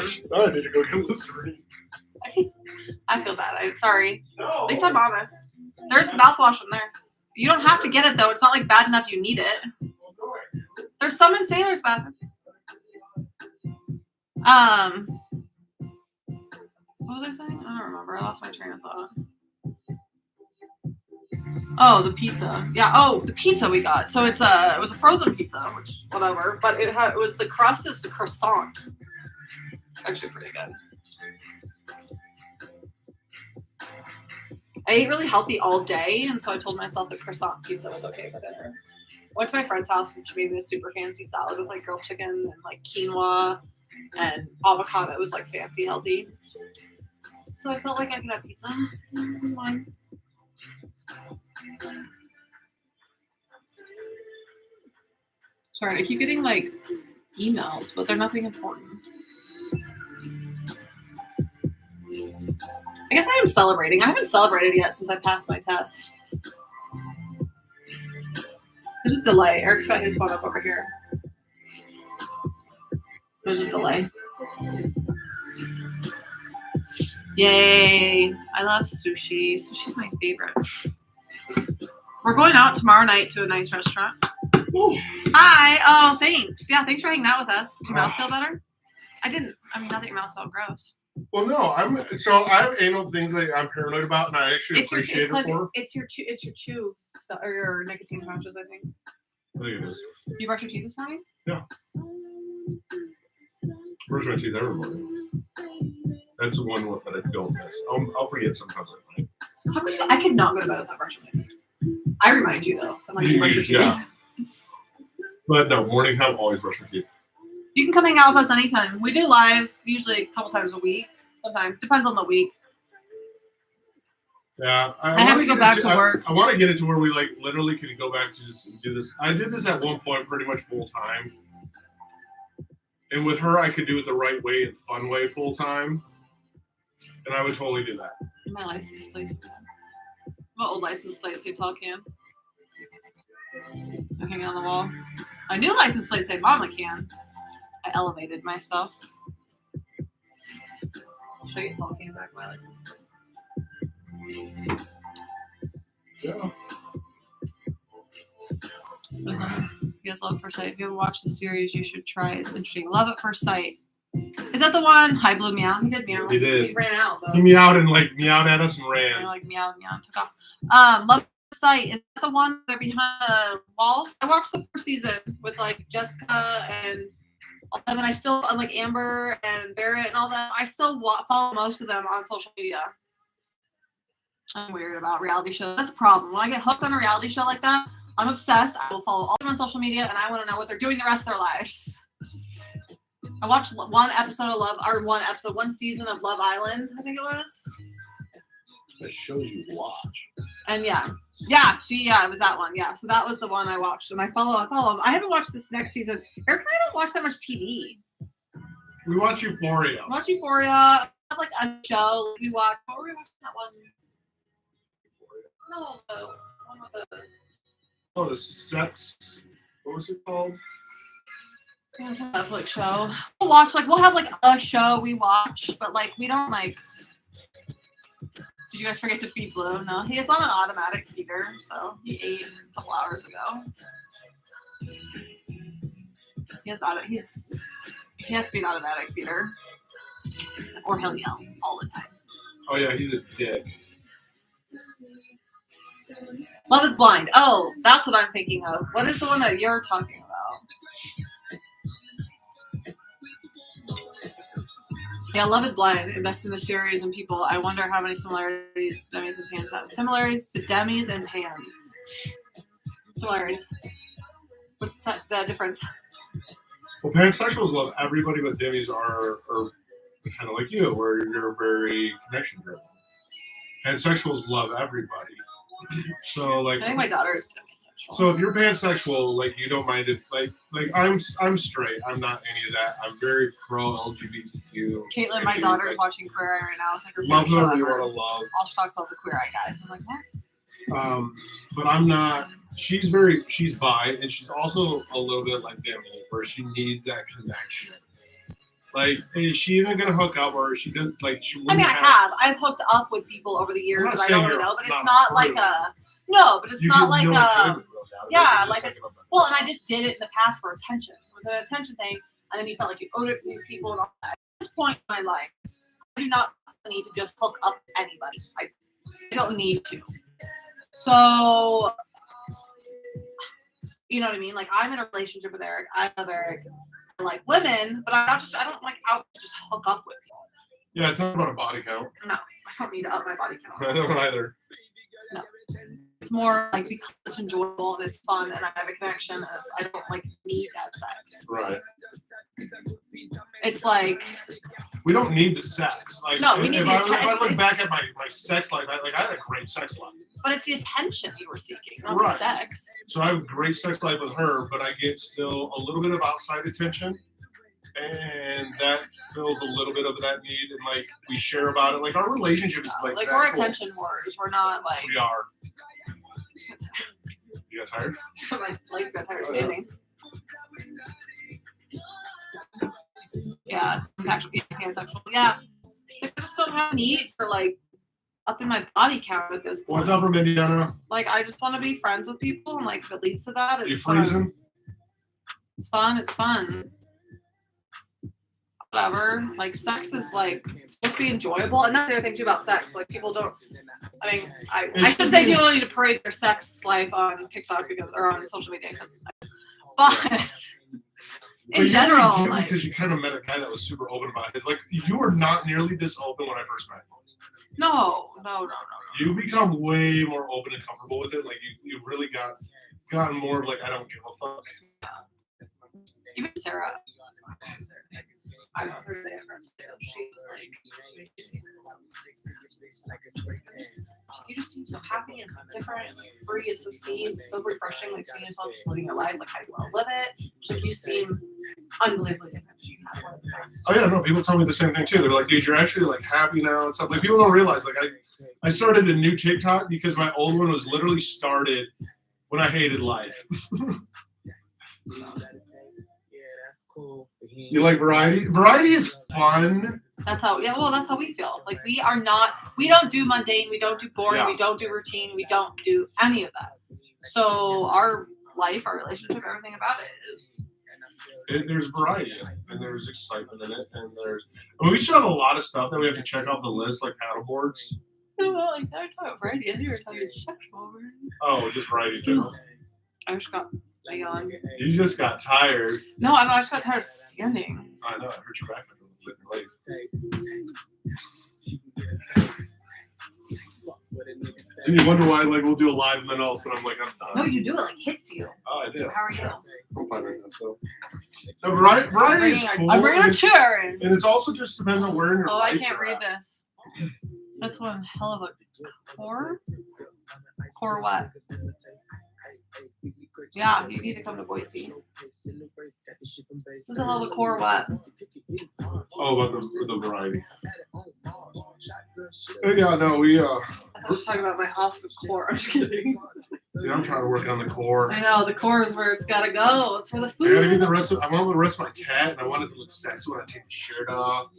need to go get Listerine. I feel bad. I'm sorry. No. At least I'm honest. There's mouthwash in there. You don't have to get it though. It's not like bad enough you need it. There's some in Sailor's bathroom. What was I saying? I don't remember. I lost my train of thought. Oh, the pizza. Yeah. Oh, the pizza we got. So it was a frozen pizza, which whatever. But it was the crust is the croissant. Actually, pretty good. I ate really healthy all day, and so I told myself that croissant pizza was okay for dinner. Went to my friend's house, and she made me a super fancy salad with like grilled chicken and like quinoa and avocado. It was like fancy healthy. So I felt like I could have pizza. Fine. Sorry, I keep getting like emails, but they're nothing important. I guess I am celebrating. I haven't celebrated yet since I passed my test. There's a delay. Eric's got his phone up over here. There's a delay. Yay. I love sushi. Sushi's my favorite. We're going out tomorrow night to a nice restaurant. Ooh. Hi. Oh, thanks. Yeah, thanks for hanging out with us. Does your mouth feel better? I didn't. I mean, not that your mouth felt gross. Well, no, I have anal things that I'm paranoid about, and I actually appreciate it for. It's your chew stuff, or your nicotine pouches, I think. I think it is. You brush your teeth this morning? Yeah. Brush my teeth every morning. That's the one that I don't miss. I'll forget sometimes at night. How could you? I could not go to bed without brushing my teeth. I remind you though. So I'm like, you brush your teeth. Yeah. But no, morning time, always brush my teeth. You can come hang out with us anytime. We do lives usually a couple times a week. Sometimes depends on the week. Yeah, I have to go back to work. I want to get it to where we like literally could go back to just do this. I did this at one point pretty much full time. And with her, I could do it the right way and fun way full time. And I would totally do that. My license plate. What old license plate say tall can? I'm hanging on the wall. My new license plate say Mama can. I elevated myself. I'll show you tall can back my license. Yeah. Yes, Love at First Sight. If you haven't watched the series, you should try it. It's interesting. Love at First Sight. Is that the one? Hi, Blue Meow. He did meow. He did. He ran out though. He meowed and like meowed at us and And ran. like meow, meow, took off. Love at First Sight. Is that the one they're behind the walls? I watched the first season with like Jessica and all them, and I still like Amber and Barrett and all that. I still follow most of them on social media. I'm weird about reality shows. That's a problem. When I get hooked on a reality show like that, I'm obsessed. I will follow all of them on social media, and I want to know what they're doing the rest of their lives. I watched one season of Love Island, I think it was. The shows you watch. And it was that one. Yeah, so that was the one I watched, and I follow them. I haven't watched this next season. Eric and I don't watch that much TV. We watch Euphoria. I watch Euphoria. Like a show. We watch. What were we watching that one? No, the one with the. Oh, the sex. What was it called? Yeah, it's a Netflix show. We'll have like a show we watch, but like we don't like. Did you guys forget to feed Blue? No, he is on an automatic feeder, so he ate a couple hours ago. He has to be an automatic feeder, or he'll yell all the time. Oh yeah, he's a dick. Love is Blind. Oh, that's what I'm thinking of. What is the one that you're talking about? Yeah, Love is Blind. Invest in the series and people. I wonder how many similarities Demis and Pans have. Similarities to Demis and Pans. Similarities. What's the difference? Well, pansexuals love everybody, but Demis are kind of like you, where you're very connection driven. Pansexuals love everybody. So like, I think my daughter is demisexual. So if you're pansexual, like you don't mind it, like I'm straight. I'm not any of that. I'm very pro LGBTQ. Caitlin, my daughter's watching Queer Eye right now. It's like her love favorite show whoever you ever. want to love. All she talks about is the Queer Eye guys. I'm like, what? But I'm not. She's bi, and she's also a little bit like Demi, where she needs that connection. Like, is she even gonna hook up, or she does like she? I've hooked up with people over the years that I don't really know, but it's not like a no, but it's not like a well, and I just did it in the past for attention. It was an attention thing, and then you felt like you owed it to these people and all that. At this point in my life, I do not need to just hook up with anybody. I don't need to. So, you know what I mean? Like, I'm in a relationship with Eric. I love Eric. I like women, but I don't like out to just hook up with people. Yeah, it's not about a body count. No, I don't need to up my body count. I don't either. No. It's more like because it's enjoyable and it's fun and I have a connection and I don't like need to have sex. Right. It's like we don't need the sex. Like, no, we need if I look back at my sex life, I had a great sex life. But it's the attention you were seeking, not right. the sex. So I have a great sex life with her, but I get still a little bit of outside attention. And that fills a little bit of that need, and like we share about it. Like our relationship is like we're cool. Attention whores. We're not like we are. You got tired? My legs got tired standing. Yeah, it's actually pansexual. Yeah, I just don't have a need for like up in my body count at this point. What's up, Indiana? Like I just want to be friends with people, and like if it leads to that, it's fun. Freezing? It's fun. It's fun. Whatever. Like sex is like supposed to be enjoyable, and that's the other thing too about sex. Like people don't. I mean, I should say people don't need to parade their sex life on TikTok or on social media, but in general, like, because you kind of met a guy that was super open about it. It's like you were not nearly this open when I first met you. No. You become way more open and comfortable with it. Like you really gotten more of like I don't give a fuck. Yeah. Even Sarah. I don't know her name. She was like, you just seem so happy and so different and like free and so so refreshing, like seeing yourself just living your life, like how you want to live it. Just, like you seem unbelievably different. Oh yeah, no, people tell me the same thing too. They're like, dude, you're actually like happy now and stuff. Like people don't realize, like I started a new TikTok because my old one was literally started when I hated life. You like variety? Variety is fun. That's how we feel. Like we don't do mundane, we don't do boring, we don't do routine, we don't do any of that. So our life, our relationship, everything about it is. There's variety in it, and there's excitement in it, and we still have a lot of stuff that we have to check off the list, like paddleboards. No, like I talk about variety, and you were talking sexual. Oh, just variety in general. I just got a yawn. You just got tired. No, I just got tired of standing. I know, I heard your back with your legs. And you wonder why, like, we'll do a live and then all of a sudden I'm like, I'm done. No, you do it like hits you. Oh, I do. How are you? I'm fine right now, so. No, variety is cool. I'm bringing a chair in. And it's also just depends on where in your Oh, life I can't you're read at. this. That's one hell of a core. Core what? Yeah, you need to come to Boise. What's a hell of a core what? Oh, about the variety. Yeah, no, we I was talking about my house of core. I'm just kidding. Yeah, I'm trying to work on the core. I know the core is where it's gotta go. It's where the I gotta get food. the rest of. I want the rest of my tat, and I want it to look sexy when I take the shirt off.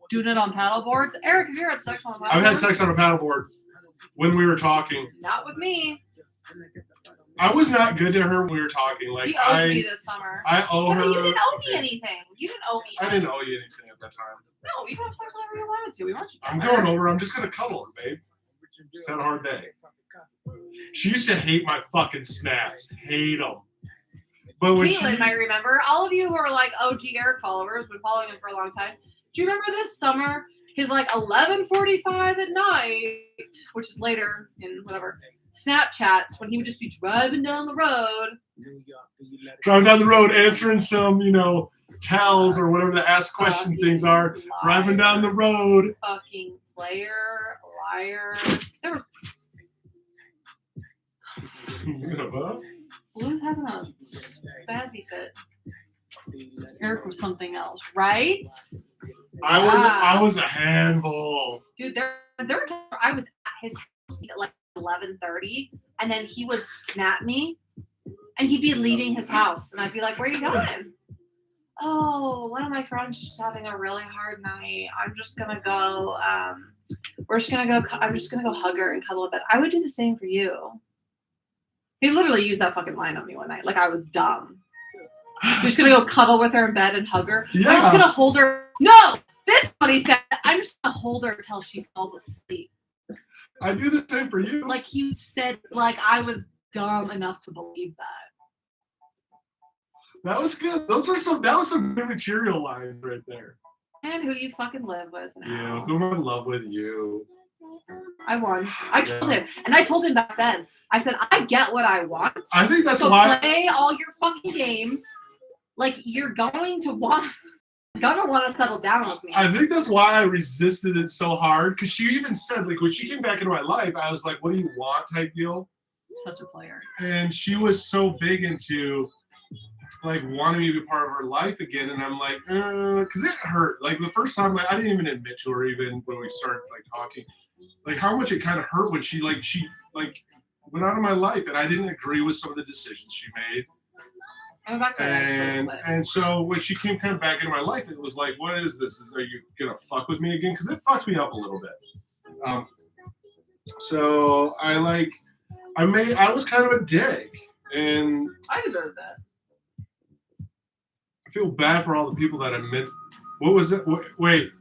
Doing it on paddle boards. Eric, have you ever had sex on a paddle I've had board? sex on a paddleboard when we were talking. Not with me. I was not good to her when we were talking. Like He owes me this summer. I owe Yeah, her. but you didn't owe me anything. You didn't owe me. I didn't owe you anything at that time. No, you can have sex whenever you wanted to. We weren't together. I'm going over. I'm just gonna cuddle her, babe. It's had a hard day. She used to hate my fucking snaps. Hate them. But when Caitlin might remember. All of you who are like OG Eric followers, been following him for a long time. Do you remember this summer? His like 11:45 at night, which is later in whatever Snapchats when he would just be driving down the road. answering some, tells or whatever the ask question things are. Driving down the road. Fucking player, liar. There was Blue's having a spazzy fit. Eric was something else, right? I was a handful. Dude, there were times I was at his house at like 11:30, and then he would snap me, and he'd be leaving his house, and I'd be like, "Where are you going?" Oh, one of my friends is just having a really hard night. I'm just gonna go. I'm just gonna go hug her and cuddle a bit. I would do the same for you. He literally used that fucking line on me one night, like I was dumb. You're just gonna go cuddle with her in bed and hug her. Yeah. I'm just gonna hold her. No, this is what he said. I'm just gonna hold her until she falls asleep. I do the same for you. Like he said, like I was dumb enough to believe that. That was good. That was some good material lines right there. And who do you fucking live with You. now? Who am I in love with? You. I won. I told him, and I told him back then. I said, I get what I want. I think that's so why. play all your fucking games. Like you're going to want to settle down with me. I think that's why I resisted it so hard. Because she even said, like, when she came back into my life, I was like, "What do you want?" type deal. Such a player. And she was so big into, like, wanting me to be part of her life again, and I'm like, because it hurt. Like the first time, like, I didn't even admit to her even when we started like talking, like how much it kind of hurt when she went out of my life, and I didn't agree with some of the decisions she made. I'm back to my next one. And so when she came kind of back into my life, it was like, what is this? Are you gonna fuck with me again? Because it fucked me up a little bit. So I was kind of a dick, and I deserve that. I feel bad for all the people that I meant. What was it? Wait.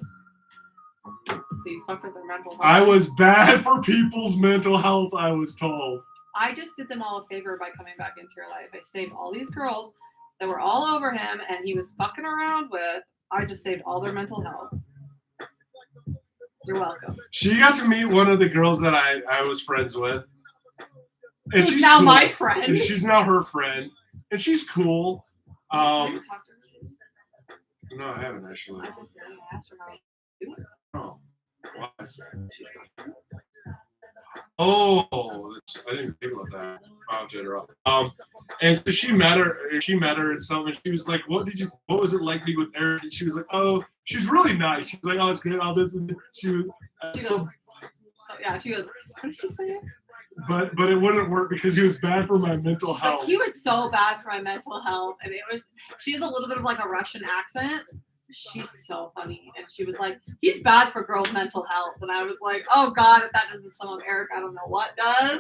So you fucked with their mental health. I was bad for people's mental health, I was told. I just did them all a favor by coming back into your life. I saved all these girls that were all over him and he was fucking around with. I just saved all their mental health. You're welcome. She got to meet one of the girls that I was friends with. And Who's she's now cool. my friend. And she's now her friend. And she's cool. Have you talked to her? No, I haven't actually. I just asked her how she's doing. Oh. Why? Oh, I didn't think about that. I'll get her up. And so she met her and something. And she was like, what was it like being with Eric? And she was like, oh, she's really nice. She was like, oh, it's great. All this and she was. She goes, what did she say? But it wouldn't work because he was bad for my mental She's health. like, he was so bad for my mental health. And she has a little bit of like a Russian accent. She's so funny. And she was like, he's bad for girls' mental health. And I was like, oh God, if that doesn't sum up Eric, I don't know what does.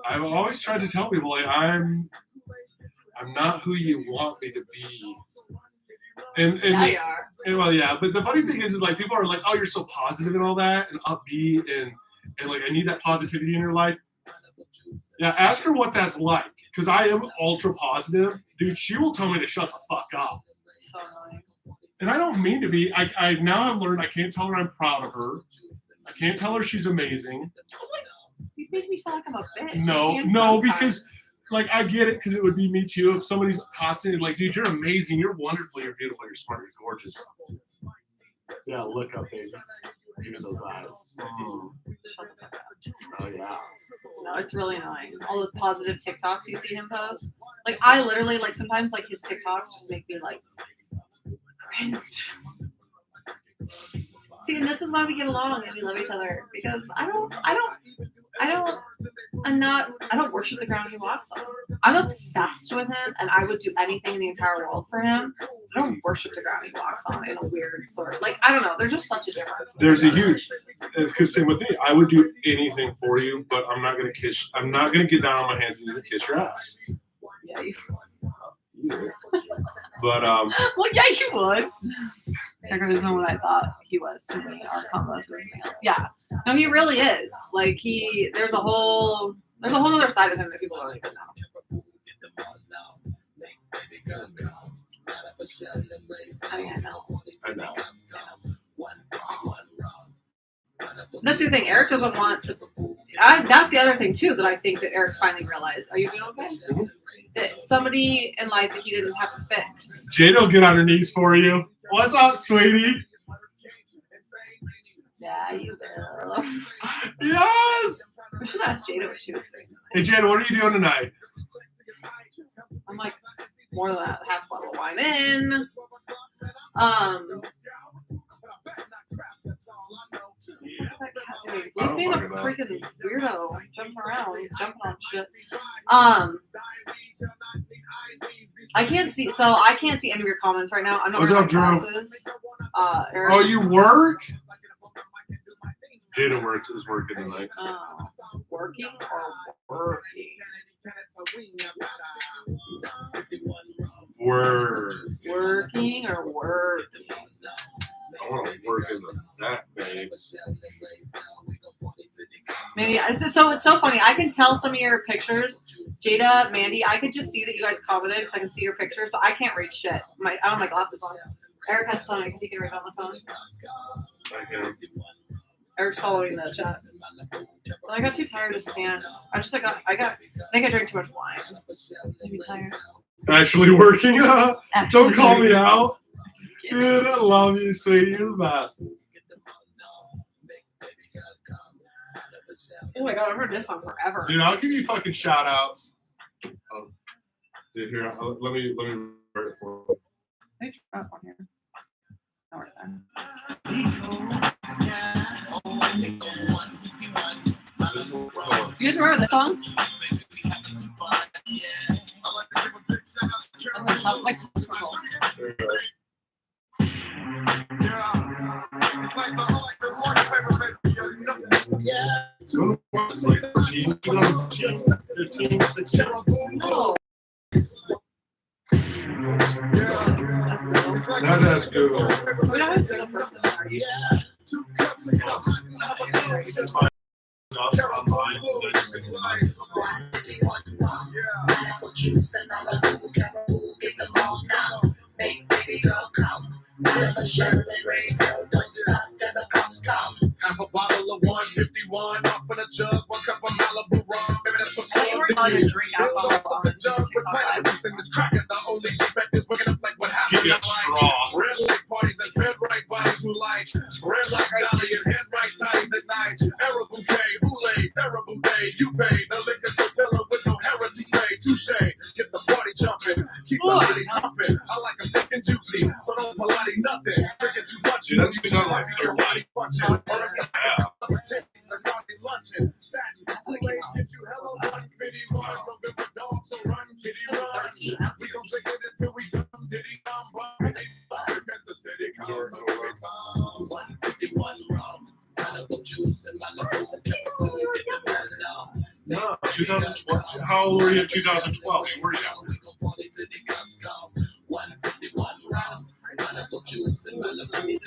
I've always tried to tell people, like, I'm I'm not who you want me to be. And Yeah, you are. and well, yeah, but the funny thing is like people are like, oh, you're so positive and all that, and upbeat, and like I need that positivity in your life. Yeah, ask her what that's like, because I am ultra positive, dude. She will tell me to shut the fuck up. So annoying. And I don't mean to be. I now have learned I can't tell her I'm proud of her. I can't tell her she's amazing. You make me sound like I'm a bitch. No, because like I get it, because it would be me too. If somebody's constantly like, dude, you're amazing, you're wonderful, you're beautiful, you're smart, you're gorgeous. Yeah, look up, baby. Even those eyes. Shut the fuck up. Oh yeah. No, it's really annoying. All those positive TikToks you see him post. Like I literally like sometimes like his TikToks just make me like cringe. See, and this is why we get along and we love each other, because I don't worship the ground he walks on. I'm obsessed with him, and I would do anything in the entire world for him. I don't worship the ground he walks on in a weird sort of like, I don't know. There's just such a difference. There's a huge, because same with me. I would do anything for you, but I'm not gonna kiss. I'm not gonna get down on my hands and knees and kiss your ass. Yeah, you. But Well, yeah, you would. There goes what I thought he was to me. Our combos or anything else. Yeah. No, he really is. Like there's a whole other side of him that people don't even know. I mean, I know. That's the thing. Eric doesn't want to. That's the other thing too that I think that Eric finally realized. Are you doing okay? Mm-hmm. That somebody in life that he didn't have to fix. Jade will get on her knees for you. What's up, sweetie? Yeah, you will. Yes. We should ask Jada what she was doing. Hey, Jade, what are you doing tonight? I'm like more than half a bottle of wine in. What's that cat doing? He's being a freaking weirdo, jumping around, jumping on shit. I can't see any of your comments right now. I'm not What's wearing up, my Drew? glasses. Eric, Oh, you work? Jada is working tonight. working or working? Working or working? I want to work in that, babe. Maybe it's so funny. I can tell some of your pictures, Jada, Mandy. I could just see that you guys commented because I can see your pictures, but I can't read shit. I don't have my glasses on. Eric has to tell me because he can read on the phone. Okay. Eric's following the chat. But I got too tired to stand. I think I drank too much wine. Maybe tired. Actually working? Don't call me Actually. out. Dude, I love you, sweetie. You're the best. Oh my god, I've heard this song forever. Dude, I'll give you fucking shout outs. Oh, dude, here, let me write it for you. Thanks for that one here. Oh, right there. This one. You guys remember this song? Like, There you go. It's like the morning favorite, yeah. So, it's like 13, 15, 16. no. That's good. We don't have a single person there. Yeah. 2 cups and get a hot That's fine. Online. It's like, half a bottle of 151 off in a jug, 1 cup of Malibu rum. Maybe that's what's I thought you were allowed to drink alcohol on the jug with TikTok plenty Live. of juice in this cracker. The only defect is waking up like what happened. Keep it strong. Red light parties and fed right bodies who like red light dolly and head right ties at night. Era bouquet, oolay, terrible day. You pay the liquor store with no heritage pay. Touche, get the party jumping, keep the bodies humping. I like them thick and juicy, so don't Pilates nothing. Drinking too much, Dude, that's sound like your body punching. Yeah. Luncheon, satin, oolay, get you hello 151. November dog, so run, kitty, run. We gon' take it until we done. Diddy, bum, the city comes so it's 151 rum. Malibu juice and Malibu. No, 2012. How old were you in 2012? Where were you? party till the cops come. 151 round. Pineapple juice and Malibu.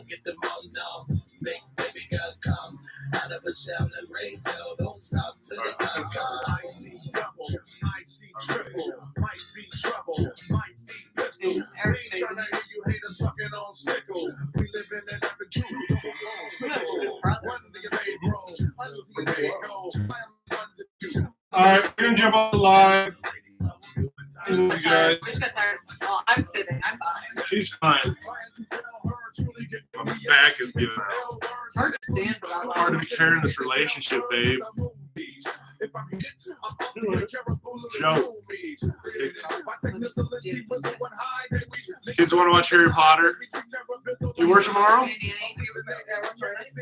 Get them all numb. Make baby girl come out of a shell and raise hell. Don't stop till the cops come. I see double, I see triple, might be trouble, might see pistol. We trying to hear you haters sucking on sickle. We live in an epic truth, don't belong sickle. One to your baby bro, one to your baby go. Alright, we're gonna jump on live. You We guys. just got tired. Well, I'm sitting. I'm fine. She's fine. My back is giving out. It's hard to stand for that It's hard to long. be carrying this relationship, babe. Joe. Kids want to watch Harry Potter. You work tomorrow? Hey, Nanny, you were there with us.